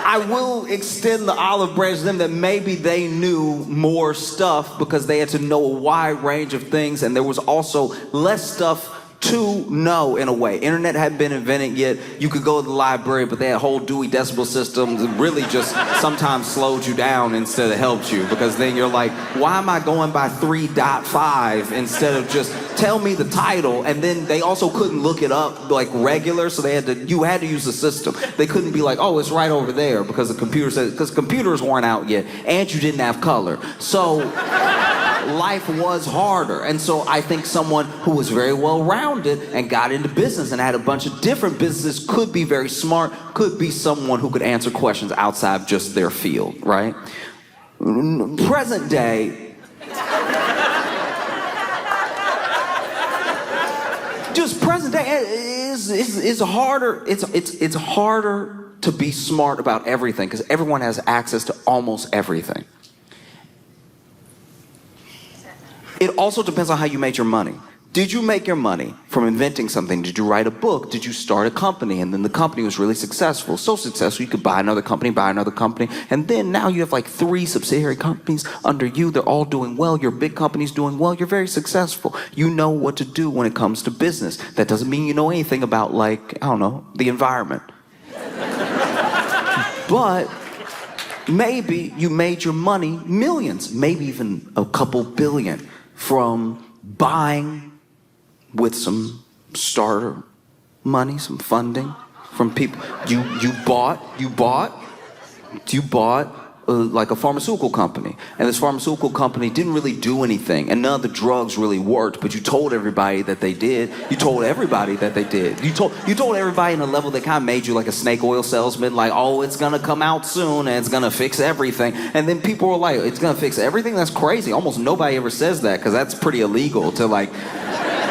I will extend the olive branch to them that maybe they knew more stuff because they had to know a wide range of things, and there was also less stuff to know in a way. Internet hadn't been invented yet. You could go to the library, but they had whole Dewey Decimal Systems that really just sometimes slowed you down instead of helped you, because then you're like, why am I going by 3.5 instead of just tell me the title? And then they also couldn't look it up like regular, so you had to use the system. They couldn't be like, oh, it's right over there, because the computer said, because computers weren't out yet, and you didn't have color. So life was harder. And so I think someone who was very well-rounded and got into business and had a bunch of different businesses could be very smart, could be someone who could answer questions outside just their field, right? Present day, just present day is harder. It's harder to be smart about everything because everyone has access to almost everything. It also depends on how you made your money. Did you make your money from inventing something? Did you write a book? Did you start a company? And then the company was really successful. So successful, you could buy another company. And then now you have like 3 subsidiary companies under you. They're all doing well. Your big company's doing well. You're very successful. You know what to do when it comes to business. That doesn't mean you know anything about, like, I don't know, the environment. But maybe you made your money millions, maybe even a couple billion, from buying with some starter money, some funding from people. You bought like a pharmaceutical company, and this pharmaceutical company didn't really do anything, and none of the drugs really worked, but you told everybody that they did. You told everybody that they did. You told everybody in a level that kind of made you like a snake oil salesman, like, oh, it's gonna come out soon and it's gonna fix everything. And then people were like, it's gonna fix everything? That's crazy. Almost nobody ever says that, because that's pretty illegal to like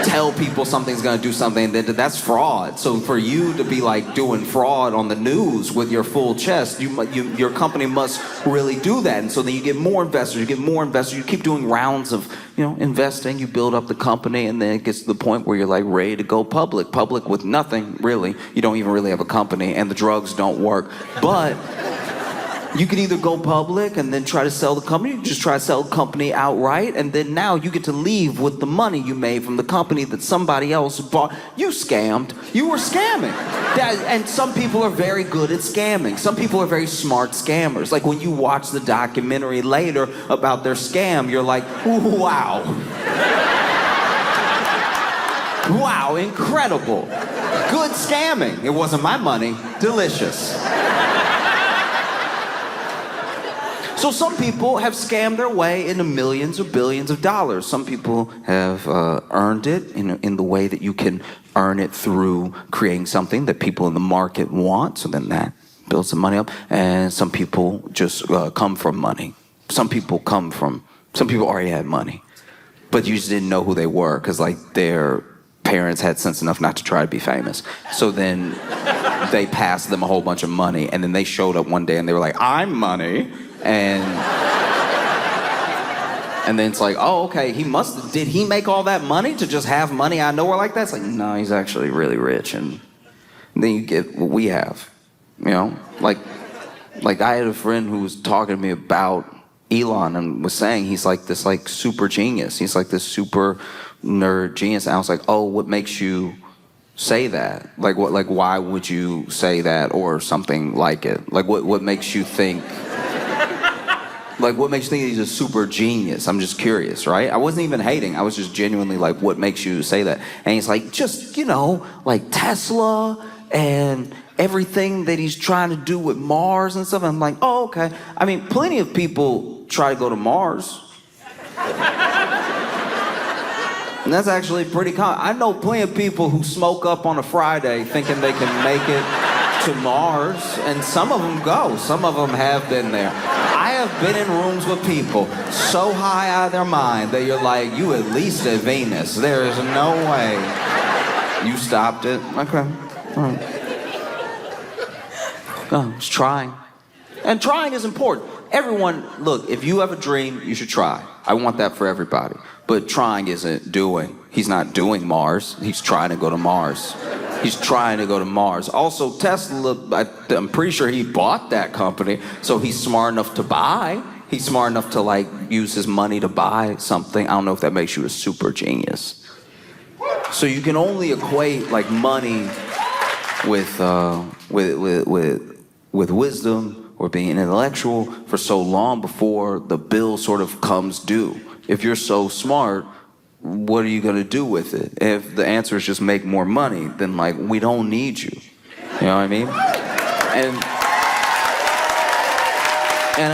tell people something's gonna do something. That's fraud. So for you to be like doing fraud on the news with your full chest, your company must really do that. And so then you get more investors, you keep doing rounds of, investing, you build up the company, and then it gets to the point where you're like ready to go public with nothing really. You don't even really have a company, and the drugs don't work. But you can either go public and then try to sell the company, you just try to sell the company outright, and then now you get to leave with the money you made from the company that somebody else bought. You scammed. You were scamming. And some people are very good at scamming. Some people are very smart scammers. Like when you watch the documentary later about their scam, you're like, ooh, wow. Wow, incredible. Good scamming. It wasn't my money. Delicious. So some people have scammed their way into millions or billions of dollars. Some people have earned it in the way that you can earn it through creating something that people in the market want. So then that builds some money up. And some people just come from money. Some people already had money, but you just didn't know who they were because like their parents had sense enough not to try to be famous. So then they passed them a whole bunch of money, and then they showed up one day and they were like, I'm money. And then it's like, oh, okay, did he make all that money to just have money out of nowhere like that? It's like, no, he's actually really rich. And then you get what we have, you know? Like I had a friend who was talking to me about Elon and was saying he's like this like super genius. He's like this super nerd genius. And I was like, oh, what makes you say that? Like what? Like why would you say that or something like it? Like what makes you think? Like what makes you think he's a super genius? I'm just curious, right? I wasn't even hating. I was just genuinely like, what makes you say that? And he's like, just like Tesla and everything that he's trying to do with Mars and stuff. And I'm like, oh, okay. I mean, plenty of people try to go to Mars. And that's actually pretty common. I know plenty of people who smoke up on a Friday thinking they can make it to Mars. And some of them go. Some of them have been there. I have been in rooms with people so high out of their mind that you're like, you at least at Venus. There is no way. You stopped it. Okay. All right. Oh, it's trying. And trying is important. Everyone, look, if you have a dream, you should try. I want that for everybody. But trying isn't doing. He's not doing Mars. He's trying to go to Mars. He's trying to go to Mars. Also, Tesla, I'm pretty sure he bought that company, so he's smart enough to buy. He's smart enough to, like, use his money to buy something. I don't know if that makes you a super genius. So you can only equate, like, money with wisdom or being intellectual for so long before the bill sort of comes due. If you're so smart, what are you going to do with it? If the answer is just make more money, then like we don't need you. You know what I mean? And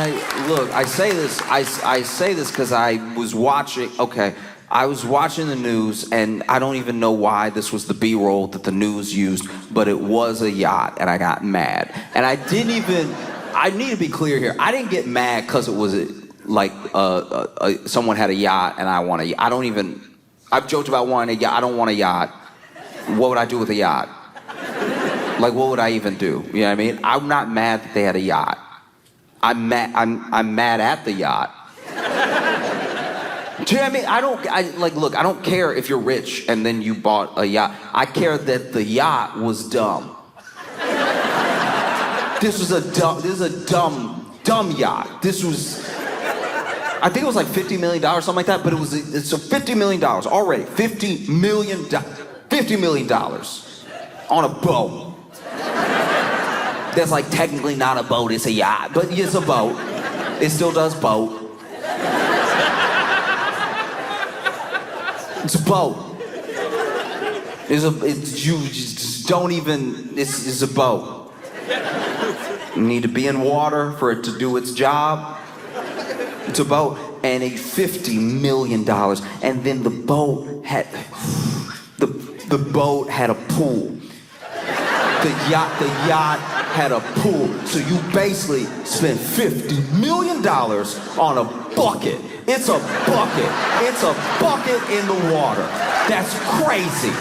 I say this because I was watching the news, and I don't even know why this was the B-roll that the news used, but it was a yacht, and I got mad. And I need to be clear here. I didn't get mad because it was like someone had a yacht and I want a yacht. I've joked about wanting a yacht. I don't want a yacht. What would I do with a yacht? Like, what would I even do? You know what I mean? I'm not mad that they had a yacht. I'm mad at the yacht. Do you know what I mean? Look, I don't care if you're rich and then you bought a yacht. I care that the yacht was dumb. This is a dumb yacht. This was, I think it was like $50 million, something like that, but it's $50 million already. $50 million on a boat. That's like technically not a boat, it's a yacht, but it's a boat. It still does boat. It's a boat. It's a boat. You need to be in water for it to do its job. It's a boat, and $50 million. And then the boat had a pool. The yacht had a pool. So you basically spent $50 million on a bucket. It's a bucket. It's a bucket in the water. That's crazy.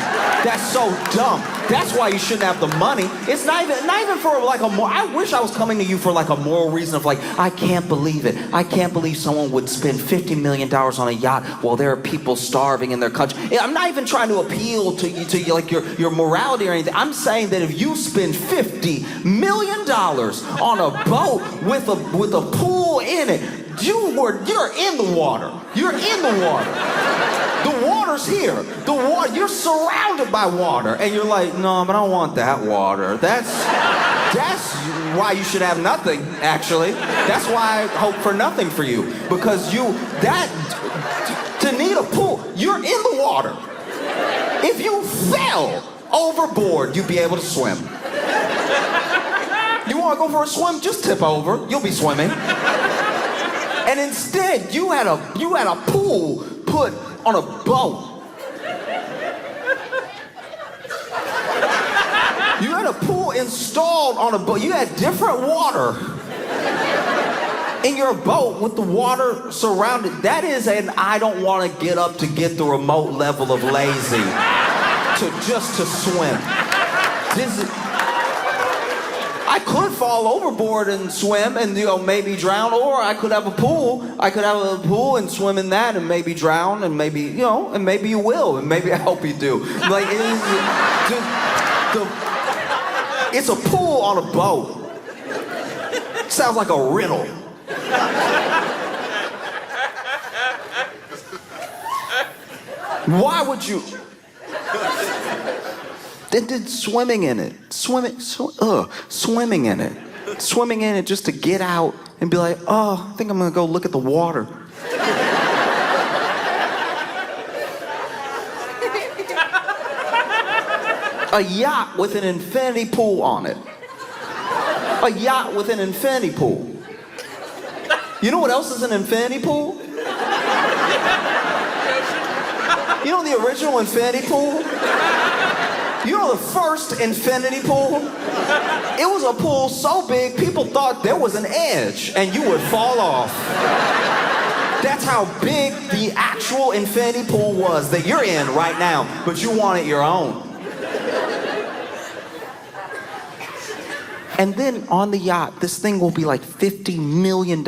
That's so dumb. That's why you shouldn't have the money. It's not even for like I wish I was coming to you for like a moral reason of like, I can't believe it. I can't believe someone would spend $50 million on a yacht while there are people starving in their country. I'm not even trying to appeal to you like your morality or anything. I'm saying that if you spend $50 million on a boat with a pool in it, you're in the water. You're in the water. The water's here. You're surrounded by water, and you're like, no, but I don't want that water. That's why you should have nothing. Actually, that's why I hope for nothing for you, because to need a pool, you're in the water. If you fell overboard, you'd be able to swim. You want to go for a swim? Just tip over. You'll be swimming. And instead, you had a pool put on a boat. You had a pool installed on a boat. You had different water in your boat with the water surrounded. That is an I don't want to get up to get the remote level of lazy to swim. I could fall overboard and swim and maybe drown, or I could have a pool. I could have a pool and swim in that and maybe drown and maybe and maybe you will and maybe I hope you do. Like it's a pool on a boat. Sounds like a riddle. Why would you? Did swimming in it. Swimming in it. Swimming in it just to get out and be like, oh, I think I'm gonna go look at the water. A yacht with an infinity pool on it. A yacht with an infinity pool. You know what else is an infinity pool? You know the original infinity pool? You know the first infinity pool? It was a pool so big people thought there was an edge and you would fall off. That's how big the actual infinity pool was that you're in right now, but you wanted your own. And then on the yacht, this thing will be like $50 million.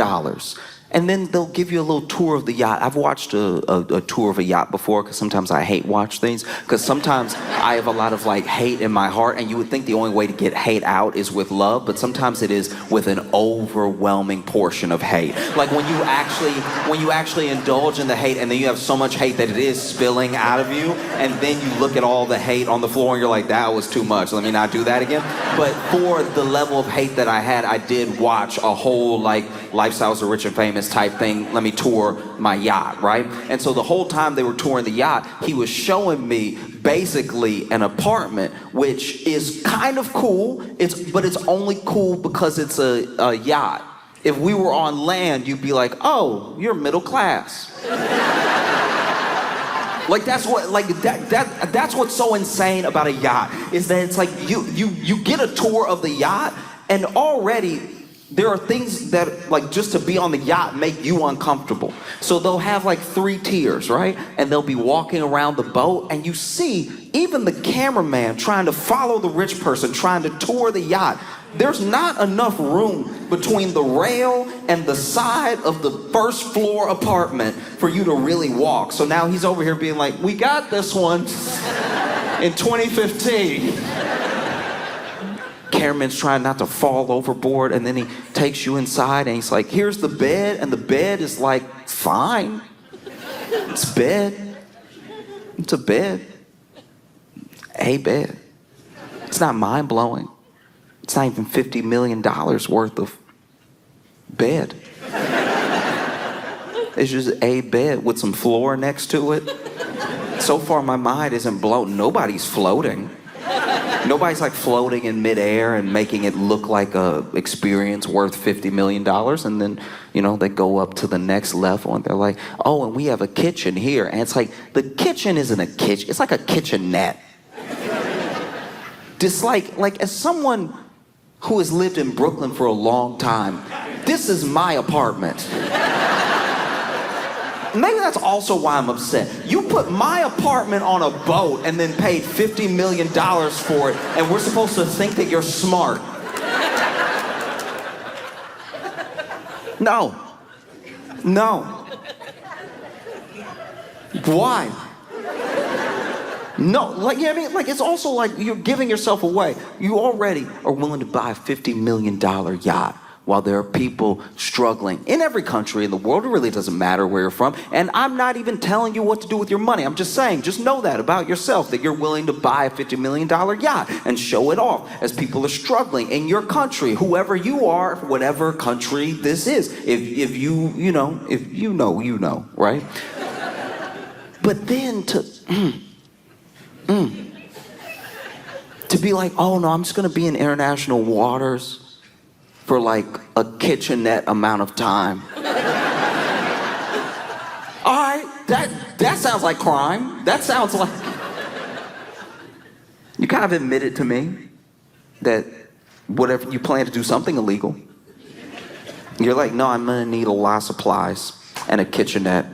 And then they'll give you a little tour of the yacht. I've watched a tour of a yacht before because sometimes I hate watch things. Because sometimes I have a lot of hate in my heart, and you would think the only way to get hate out is with love, but sometimes it is with an overwhelming portion of hate. Like when you actually indulge in the hate, and then you have so much hate that it is spilling out of you, and then you look at all the hate on the floor and you're like, that was too much. Let me not do that again. But for the level of hate that I had, I did watch a whole Lifestyles of Rich and Famous type thing. Let me tour my yacht, right? And so the whole time they were touring the yacht, he was showing me basically an apartment, which is kind of cool. But it's only cool because it's a yacht. If we were on land, you'd be like, oh, you're middle class. That's what's so insane about a yacht, is that it's like you get a tour of the yacht, and already there are things that, just to be on the yacht, make you uncomfortable. So they'll have 3 tiers, right? And they'll be walking around the boat, and you see even the cameraman trying to follow the rich person trying to tour the yacht. There's not enough room between the rail and the side of the first floor apartment for you to really walk. So now he's over here being like, we got this one in 2015. Cameraman's trying not to fall overboard, and then he takes you inside and he's like, here's the bed, and the bed is fine. It's a bed. It's a bed. A bed. It's not mind-blowing. It's not even $50 million worth of bed. It's just a bed with some floor next to it. So far my mind isn't blown. Nobody's floating. Nobody's floating in midair and making it look like a experience worth $50 million. And then, they go up to the next level and they're like, oh, and we have a kitchen here. And it's the kitchen isn't a kitchen. It's like a kitchenette. Just as someone who has lived in Brooklyn for a long time, this is my apartment. Maybe that's also why I'm upset. You put my apartment on a boat and then paid $50 million for it, and we're supposed to think that you're smart. No. Why? No, it's also you're giving yourself away. You already are willing to buy a $50 million yacht while there are people struggling in every country in the world. It really doesn't matter where you're from. And I'm not even telling you what to do with your money. I'm just saying, just know that about yourself, that you're willing to buy a $50 million yacht and show it off as people are struggling in your country, whoever you are, whatever country this is. If you know, right? But then To be like, oh no, I'm just gonna be in international waters for like a kitchenette amount of time. All right, that sounds like crime. That sounds like... You kind of admitted to me that whatever you plan to do something illegal. You're like, no, I'm gonna need a lot of supplies and a kitchenette.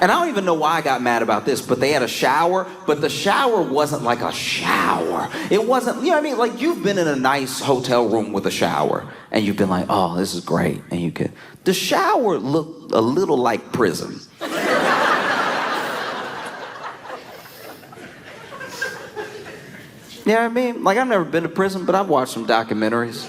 And I don't even know why I got mad about this, but they had a shower, but the shower wasn't like a shower. It wasn't, you know what I mean? Like, you've been in a nice hotel room with a shower, and you've been like, oh, this is great, and you could... The shower looked a little like prison. You know what I mean? Like, I've never been to prison, but I've watched some documentaries.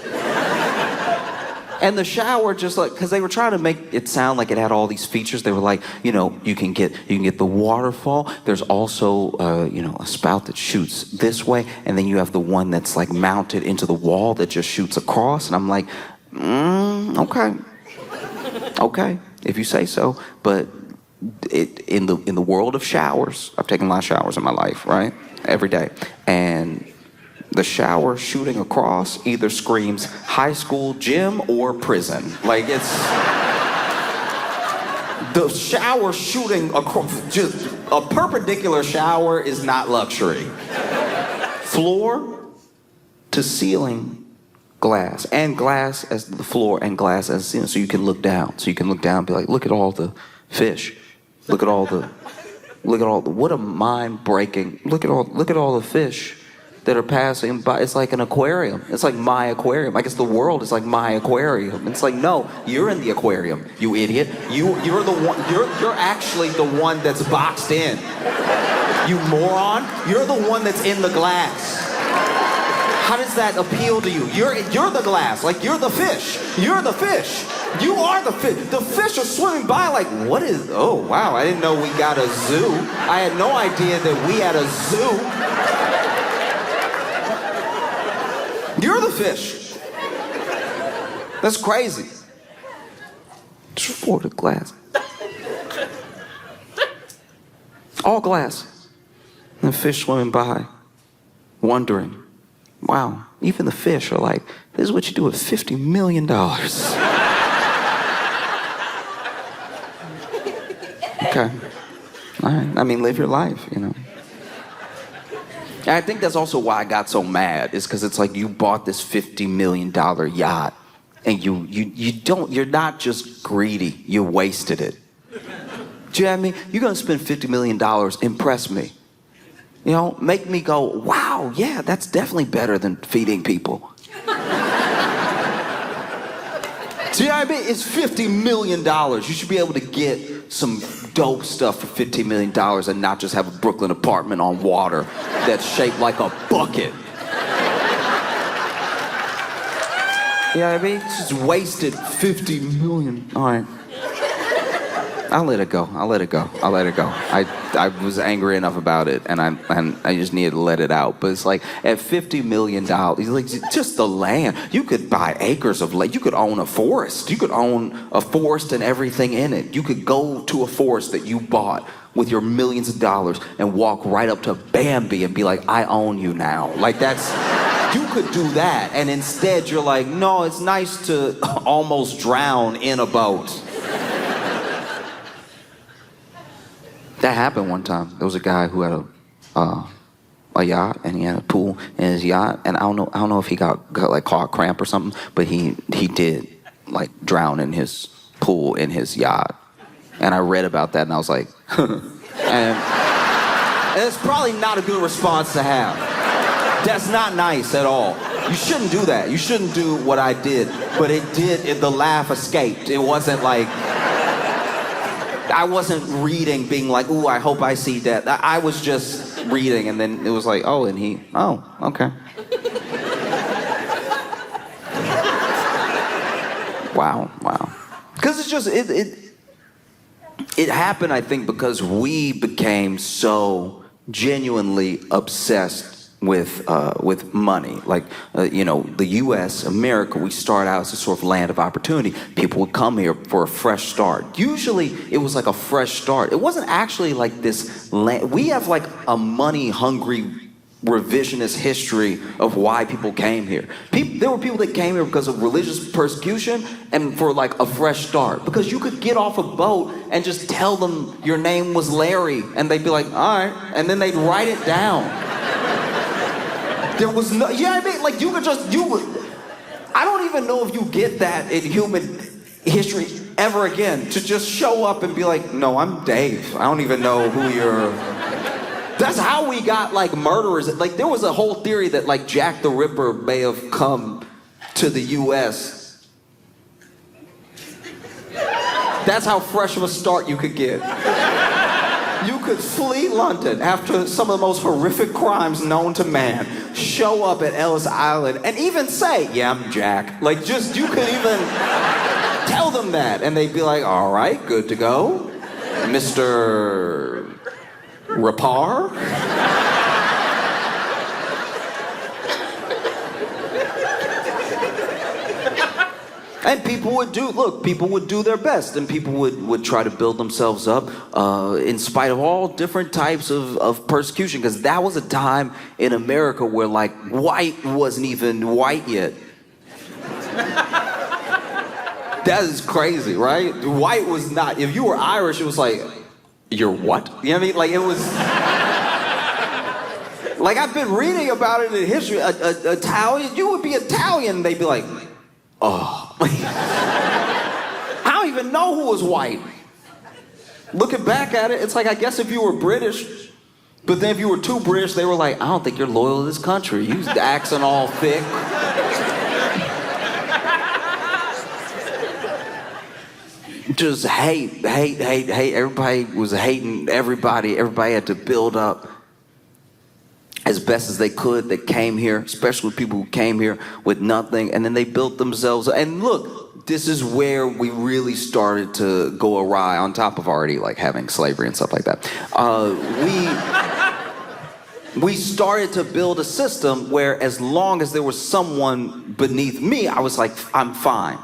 And the shower just like, because they were trying to make it sound like it had all these features. They were like, you know, you can get the waterfall. There's also, you know, a spout that shoots this way. And then you have the one that's like mounted into the wall that just shoots across. And I'm like, okay. Okay, if you say so. But in the world of showers, I've taken a lot of showers in my life, right? Every day. And the shower shooting across either screams high school gym or prison. Like, it's... The shower shooting across... Just a perpendicular shower is not luxury. Floor to ceiling glass. And glass as the floor and glass as the ceiling. So you can look down. So you can look down and be like, look at all the fish. Look at all the... What a mind-breaking... Look at all the fish that are passing by. It's like an aquarium. It's like my aquarium. I guess the world is like my aquarium. It's like, no, you're in the aquarium, you idiot. You're the one. You're actually the one that's boxed in. You moron. You're the one that's in the glass. How does that appeal to you? You're the glass. Like, you're the fish. You're the fish. You are the fish. The fish are swimming by like, what is... Oh, wow, I didn't know we got a zoo. I had no idea that we had a zoo. You're the fish. That's crazy. Just for the glass. All glass. And the fish swimming by, wondering, wow, even the fish are like, this is what you do with $50 million. Okay. All right. I mean, live your life, you know. And I think that's also why I got so mad, is because it's like, you bought this $50 million yacht, and you're not just greedy, you wasted it. Do you know what I mean? You're gonna spend $50 million, impress me. You know, make me go, wow, yeah, that's definitely better than feeding people. Do you know what I mean? It's $50 million. You should be able to get some dope stuff for $15 million and not just have a Brooklyn apartment on water that's shaped like a bucket. You know what I mean? It's just wasted $50 million. All right. I'll let it go. I'll let it go. I'll let it go. I was angry enough about it, and I just needed to let it out. But it's like, at $50 million, like, just the land. You could buy acres of land. You could own a forest. You could own a forest and everything in it. You could go to a forest that you bought with your millions of dollars and walk right up to Bambi and be like, I own you now. Like, that's... You could do that, and instead you're like, no, it's nice to almost drown in a boat. That happened one time. There was a guy who had a yacht, and he had a pool in his yacht, and I don't know if he got like caught cramp or something, but he did like drown in his pool in his yacht. And I read about that, and I was like, and it's probably not a good response to have. That's not nice at all. You shouldn't do that. You shouldn't do what I did. But the laugh escaped. It wasn't like, I wasn't reading being like, ooh, I hope I see death. I was just reading, and then it was like, oh, and he, oh, okay. Wow. Because it's just, it happened, I think, because we became so genuinely obsessed with money. Like, the U.S., America, we start out as a sort of land of opportunity. People would come here for a fresh start. Usually, it was like a fresh start. It wasn't actually like this land. We have like a money-hungry revisionist history of why people came here. There were people that came here because of religious persecution and for like a fresh start. Because you could get off a boat and just tell them your name was Larry, and they'd be like, all right, and then they'd write it down. There was no, you know what I mean? Like I don't even know if you get that in human history ever again, to just show up and be like, no, I'm Dave. I don't even know who you're. That's how we got like murderers. Like there was a whole theory that like Jack the Ripper may have come to the US. That's how fresh of a start you could get. You could flee London after some of the most horrific crimes known to man, show up at Ellis Island and even say, yeah, I'm Jack. Like just, you could even tell them that and they'd be like, all right, good to go. Mr. Rapar? And people would do their best, and people would try to build themselves up in spite of all different types of persecution, because that was a time in America where like white wasn't even white yet. That is crazy, right? White was not, if you were Irish, it was like, you're what? You know what I mean? Like it was, like I've been reading about it in history. Italian, you would be Italian, they'd be like, oh. I don't even know who was white. Looking back at it, it's like, I guess if you were British, but then if you were too British, they were like, I don't think you're loyal to this country. You accent all thick. Just hate. Everybody was hating everybody. Everybody had to build up as best as they could. They came here, especially people who came here with nothing, and then they built themselves. And look, this is where we really started to go awry, on top of already like having slavery and stuff like that. We started to build a system where as long as there was someone beneath me, I was like, I'm fine.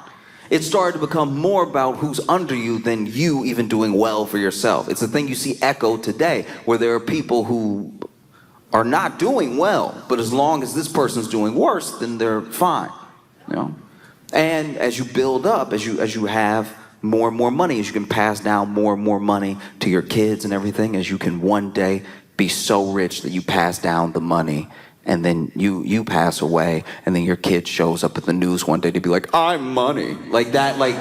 It started to become more about who's under you than you even doing well for yourself. It's the thing you see echo today, where there are people who are not doing well, but as long as this person's doing worse, then they're fine, you know? And as you build up, as you have more and more money, as you can pass down more and more money to your kids and everything, as you can one day be so rich that you pass down the money, and then you pass away, and then your kid shows up at the news one day to be like, I'm money. Like that, like,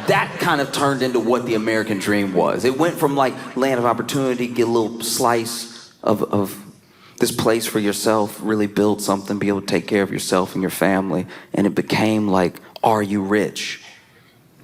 that kind of turned into what the American dream was. It went from like land of opportunity, get a little slice of this place for yourself, really build something, be able to take care of yourself and your family, and it became like, are you rich?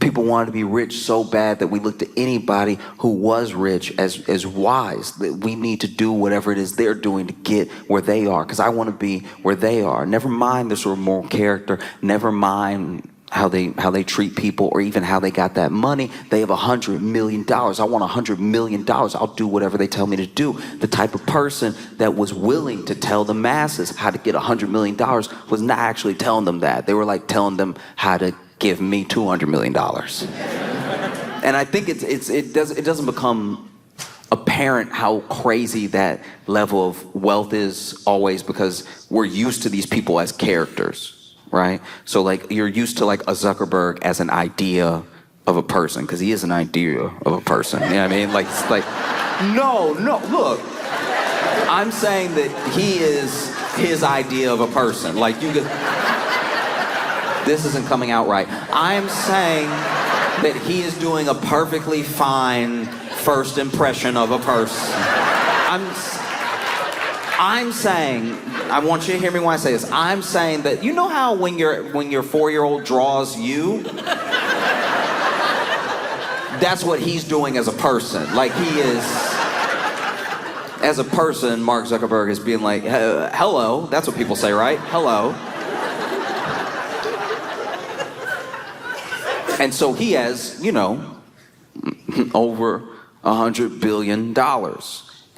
People wanted to be rich so bad that we looked at anybody who was rich as wise. That we need to do whatever it is they're doing to get where they are, because I want to be where they are. Never mind their sort of moral character. Never mind how they treat people, or even how they got that money. They have $100 million. I want $100 million. I'll do whatever they tell me to do. The type of person that was willing to tell the masses how to get $100 million was not actually telling them that. They were like telling them how to give me $200 million. And I think it doesn't become apparent how crazy that level of wealth is always, because we're used to these people as characters, right? So like you're used to like a Zuckerberg as an idea of a person, because he is an idea of a person. You know what I mean? Like no, look, I'm saying that he is his idea of a person. Like you could. This isn't coming out right. I'm saying that he is doing a perfectly fine first impression of a person. I'm saying, I want you to hear me when I say this. I'm saying that, you know how when your 4-year-old draws you? That's what he's doing as a person. Like he is, as a person, Mark Zuckerberg is being like, hello. That's what people say, right? Hello. And so he has, over $100 billion.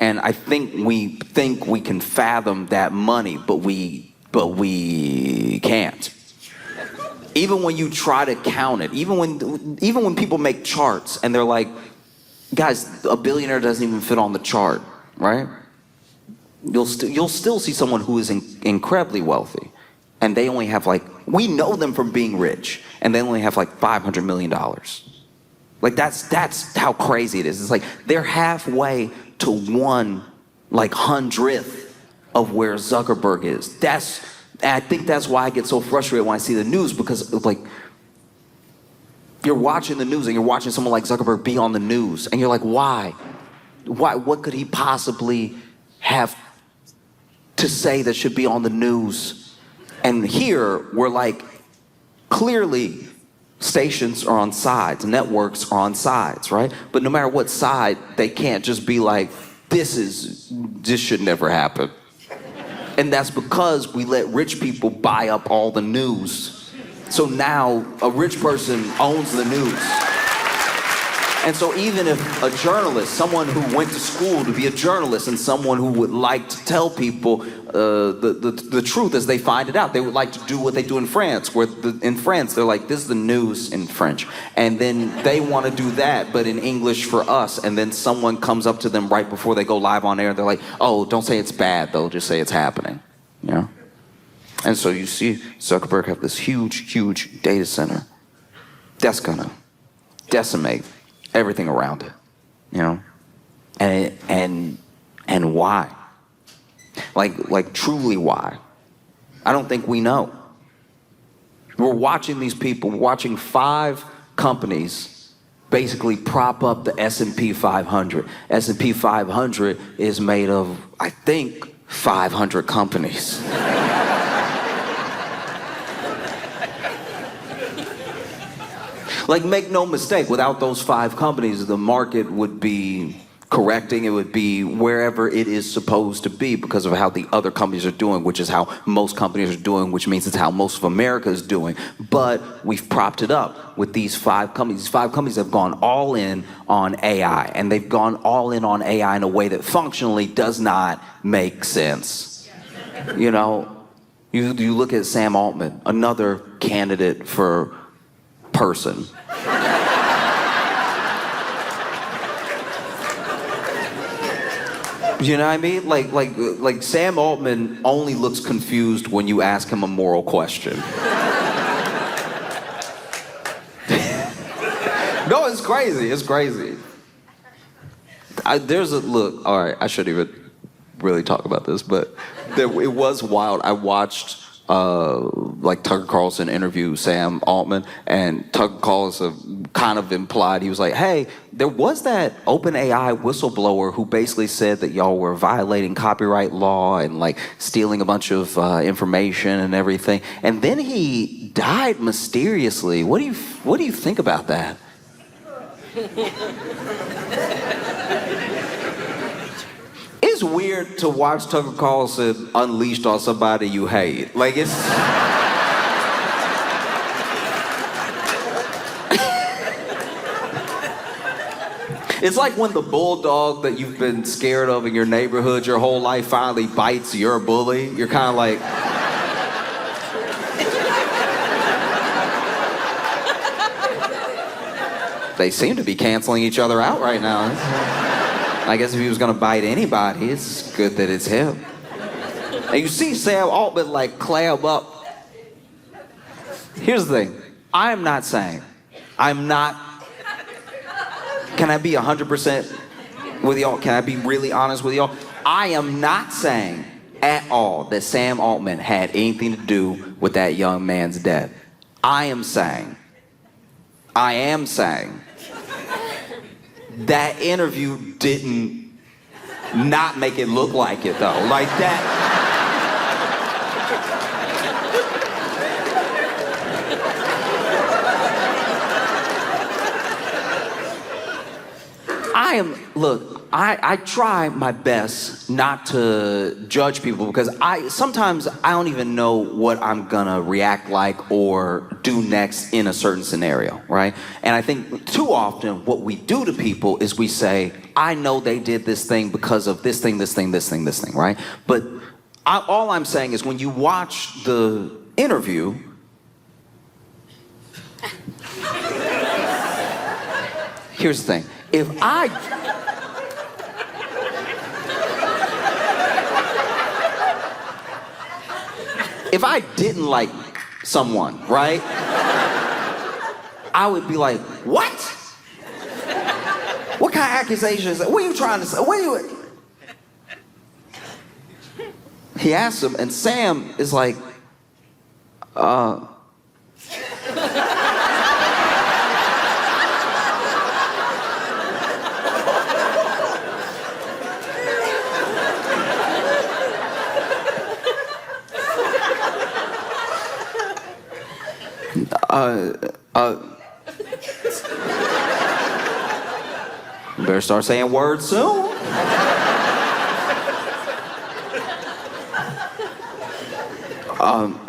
And I think we can fathom that money, but we can't. Even when you try to count it, even when people make charts and they're like, guys, a billionaire doesn't even fit on the chart, right? You'll still see someone who is incredibly wealthy, and they only have we know them from being rich, and they only have $500 million. Like that's how crazy it is. It's like they're halfway to 1/100th of where Zuckerberg is. I think that's why I get so frustrated when I see the news, because you're watching the news and you're watching someone like Zuckerberg be on the news, and you're like, why? What could he possibly have to say that should be on the news? And here we're clearly stations are on sides, networks are on sides, right? But no matter what side, they can't just be like, this should never happen. And that's because we let rich people buy up all the news. So now a rich person owns the news. And so even if a journalist, someone who went to school to be a journalist, and someone who would like to tell people the truth as they find it out, they would like to do what they do in France, where in France they're like, this is the news in French. And then they want to do that, but in English for us. And then someone comes up to them right before they go live on air, and they're like, oh, don't say it's bad though, just say it's happening. You know? And so you see Zuckerberg have this huge, huge data center that's gonna decimate everything around it, you know, and why? Like truly why? I don't think we know. We're watching these people, watching 5 companies basically prop up the S&P 500. S&P 500 is made of, I think, 500 companies. Make no mistake, without those 5 companies, the market would be correcting. It would be wherever it is supposed to be because of how the other companies are doing, which is how most companies are doing, which means it's how most of America is doing. But we've propped it up with these 5 companies. These 5 companies have gone all in on AI, and they've gone all in on AI in a way that functionally does not make sense. You know, you look at Sam Altman, another candidate for person. You know what I mean? Like Sam Altman only looks confused when you ask him a moral question. No, it's crazy. It's crazy. Look, all right, I shouldn't even really talk about this, but it was wild. I watched Tucker Carlson interview Sam Altman, and Tucker Carlson kind of implied, he was like, hey, there was that OpenAI whistleblower who basically said that y'all were violating copyright law and stealing a bunch of information and everything, and then he died mysteriously. What do you think about that? It's weird to watch Tucker Carlson unleashed on somebody you hate. It's like when the bulldog that you've been scared of in your neighborhood your whole life finally bites your bully. You're kind of like... They seem to be canceling each other out right now. I guess if he was gonna bite anybody, it's good that it's him. And you see Sam Altman clam up. Here's the thing. I'm not... Can I be 100% with y'all? Can I be really honest with y'all? I am not saying at all that Sam Altman had anything to do with that young man's death. I am saying that interview didn't not make it look like it though. Like that. Look, I try my best not to judge people because sometimes I don't even know what I'm gonna react like or do next in a certain scenario, right? And I think too often what we do to people is we say, I know they did this thing because of this thing, right? But all I'm saying is when you watch the interview, here's the thing. If I didn't like someone, right? I would be like, what? What kind of accusation is that? What are you trying to say? What are you... He asks him, and Sam is like, better start saying words soon.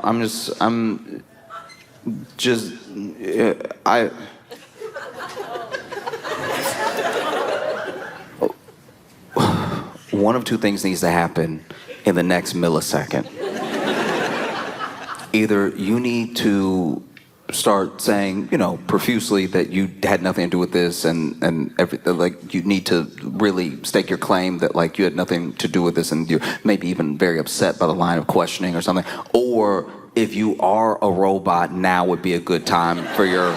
I'm just, one of two things needs to happen in the next millisecond. Either you need to start saying, profusely that you had nothing to do with this and everything, like you need to really stake your claim that like you had nothing to do with this and you're maybe even very upset by the line of questioning or something. Or if you are a robot, now would be a good time for your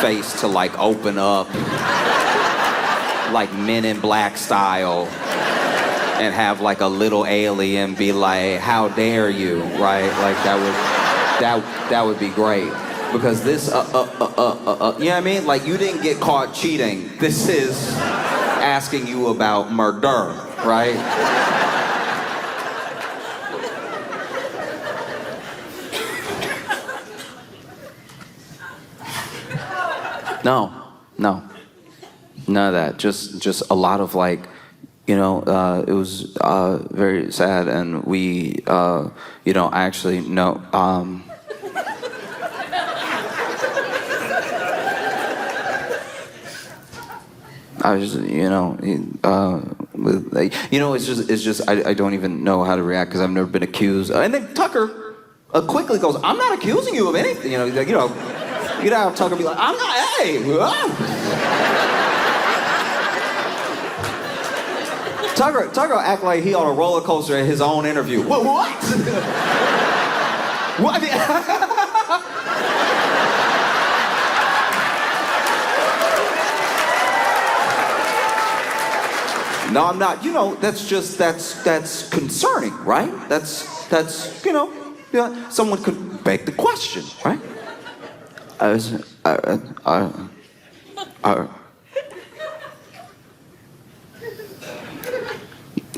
face to like open up like Men in Black style and have like a little alien be like, how dare you, right? Like that would be great. Because this, you know what I mean? Like, you didn't get caught cheating. This is asking you about murder, right? No. None of that. Just a lot of like, it was very sad, and we, I actually know. I was just, it's just, I don't even know how to react because I've never been accused. And then Tucker quickly goes, I'm not accusing you of anything. He's like, you'd have Tucker be like, I'm not, hey. Tucker act like he on a roller coaster at his own interview. What? What? No, I'm not. That's concerning, right? That's someone could beg the question, right?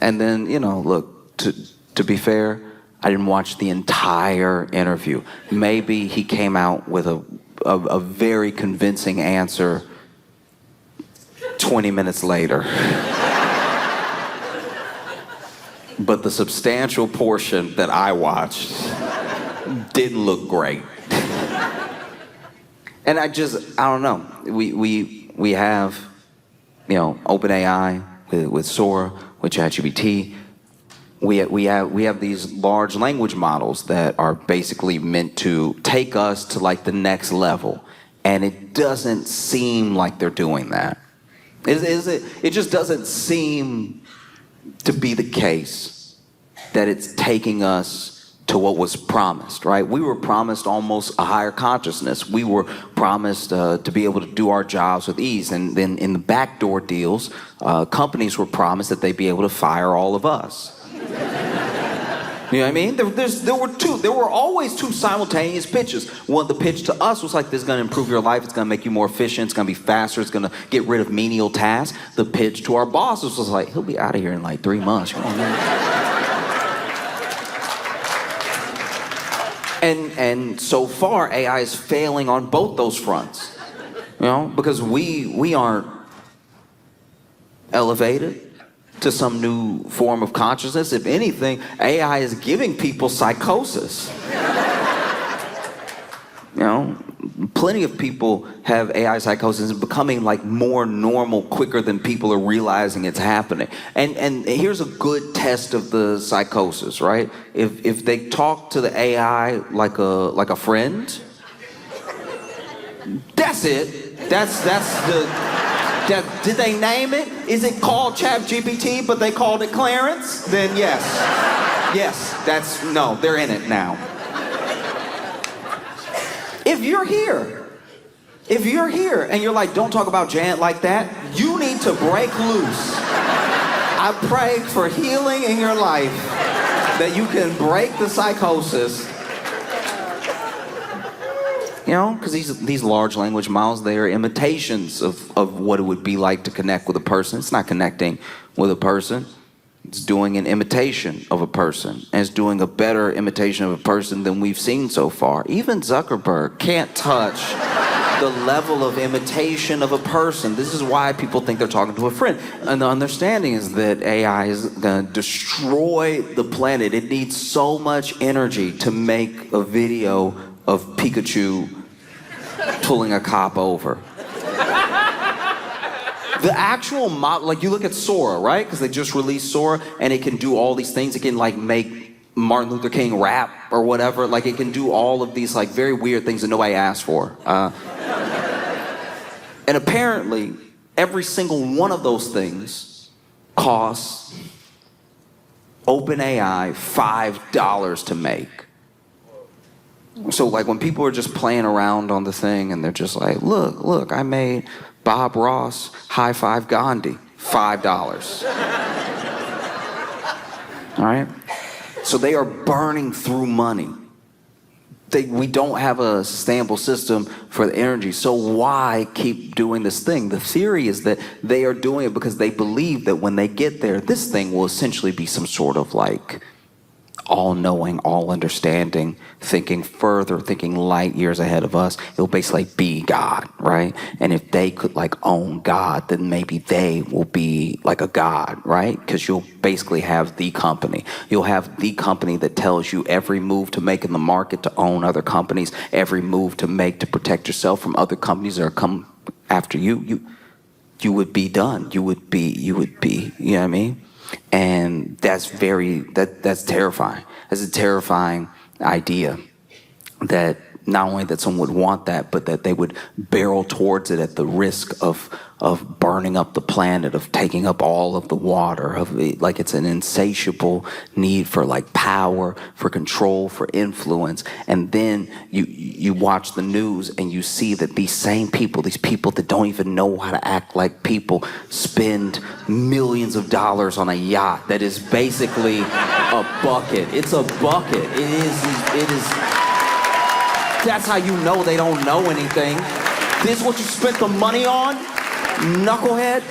And then, look, to be fair, I didn't watch the entire interview. Maybe he came out with a very convincing answer 20 minutes later. But the substantial portion that I watched didn't look great. And I don't know. We have, OpenAI with Sora, with ChatGPT. We have these large language models that are basically meant to take us to like the next level. And it doesn't seem like they're doing that. It just doesn't seem to be the case that it's taking us to what was promised, right? We were promised almost a higher consciousness. We were promised to be able to do our jobs with ease. And then in the backdoor deals, companies were promised that they'd be able to fire all of us. You know what I mean? There were always two simultaneous pitches. One, the pitch to us was like, this is going to improve your life. It's going to make you more efficient. It's going to be faster. It's going to get rid of menial tasks. The pitch to our bosses was like, he'll be out of here in like 3 months. Come on, man. And so far, AI is failing on both those fronts. Because we aren't elevated. to some new form of consciousness. If anything, AI is giving people psychosis. You know, plenty of people have AI psychosis and becoming like more normal quicker than people are realizing it's happening. And here's a good test of the psychosis, right? If they talk to the AI like a friend, that's it. Did they name it? Is it called ChatGPT, but they called it Clarence? Then yes. Yes, no, they're in it now. If you're here and you're like, don't talk about Jan like that, you need to break loose. I pray for healing in your life, that you can break the psychosis. You know, because these large language models, they are imitations of what it would be like to connect with a person. It's not connecting with a person. It's doing an imitation of a person. And it's doing a better imitation of a person than we've seen so far. Even Zuckerberg can't touch the level of imitation of a person. This is why people think they're talking to a friend. And the understanding is that AI is going to destroy the planet. It needs so much energy to make a video of Pikachu pulling a cop over. The actual model, like you look at Sora, right? Because they just released Sora, and it can do all these things. It can like make Martin Luther King rap or whatever. Like it can do all of these like very weird things that nobody asked for. And apparently, every single one of those things costs OpenAI $5 to make. So like when people are just playing around on the thing and they're just like, look, I made Bob Ross high five Gandhi, $5. All right? So they are burning through money. We don't have a sustainable system for the energy. So why keep doing this thing? The theory is that they are doing it because they believe that when they get there, this thing will essentially be some sort of like all-knowing, all-understanding, thinking further, thinking light years ahead of us. It'll basically be God, right? And if they could like own God, then maybe they will be like a God, right? Because you'll basically have the company. You'll have the company that tells you every move to make in the market to own other companies, every move to make to protect yourself from other companies that are come after you. You would be done. You would be, you know what I mean? And that's that's terrifying. That's a terrifying idea, that not only that someone would want that, but that they would barrel towards it at the risk of burning up the planet, of taking up all of the water, like it's an insatiable need for like power, for control, for influence. And then you watch the news and you see that these same people, these people that don't even know how to act like people, spend millions of dollars on a yacht that is basically a bucket. It's a bucket. It is. That's how you know they don't know anything. This is what you spent the money on, knucklehead?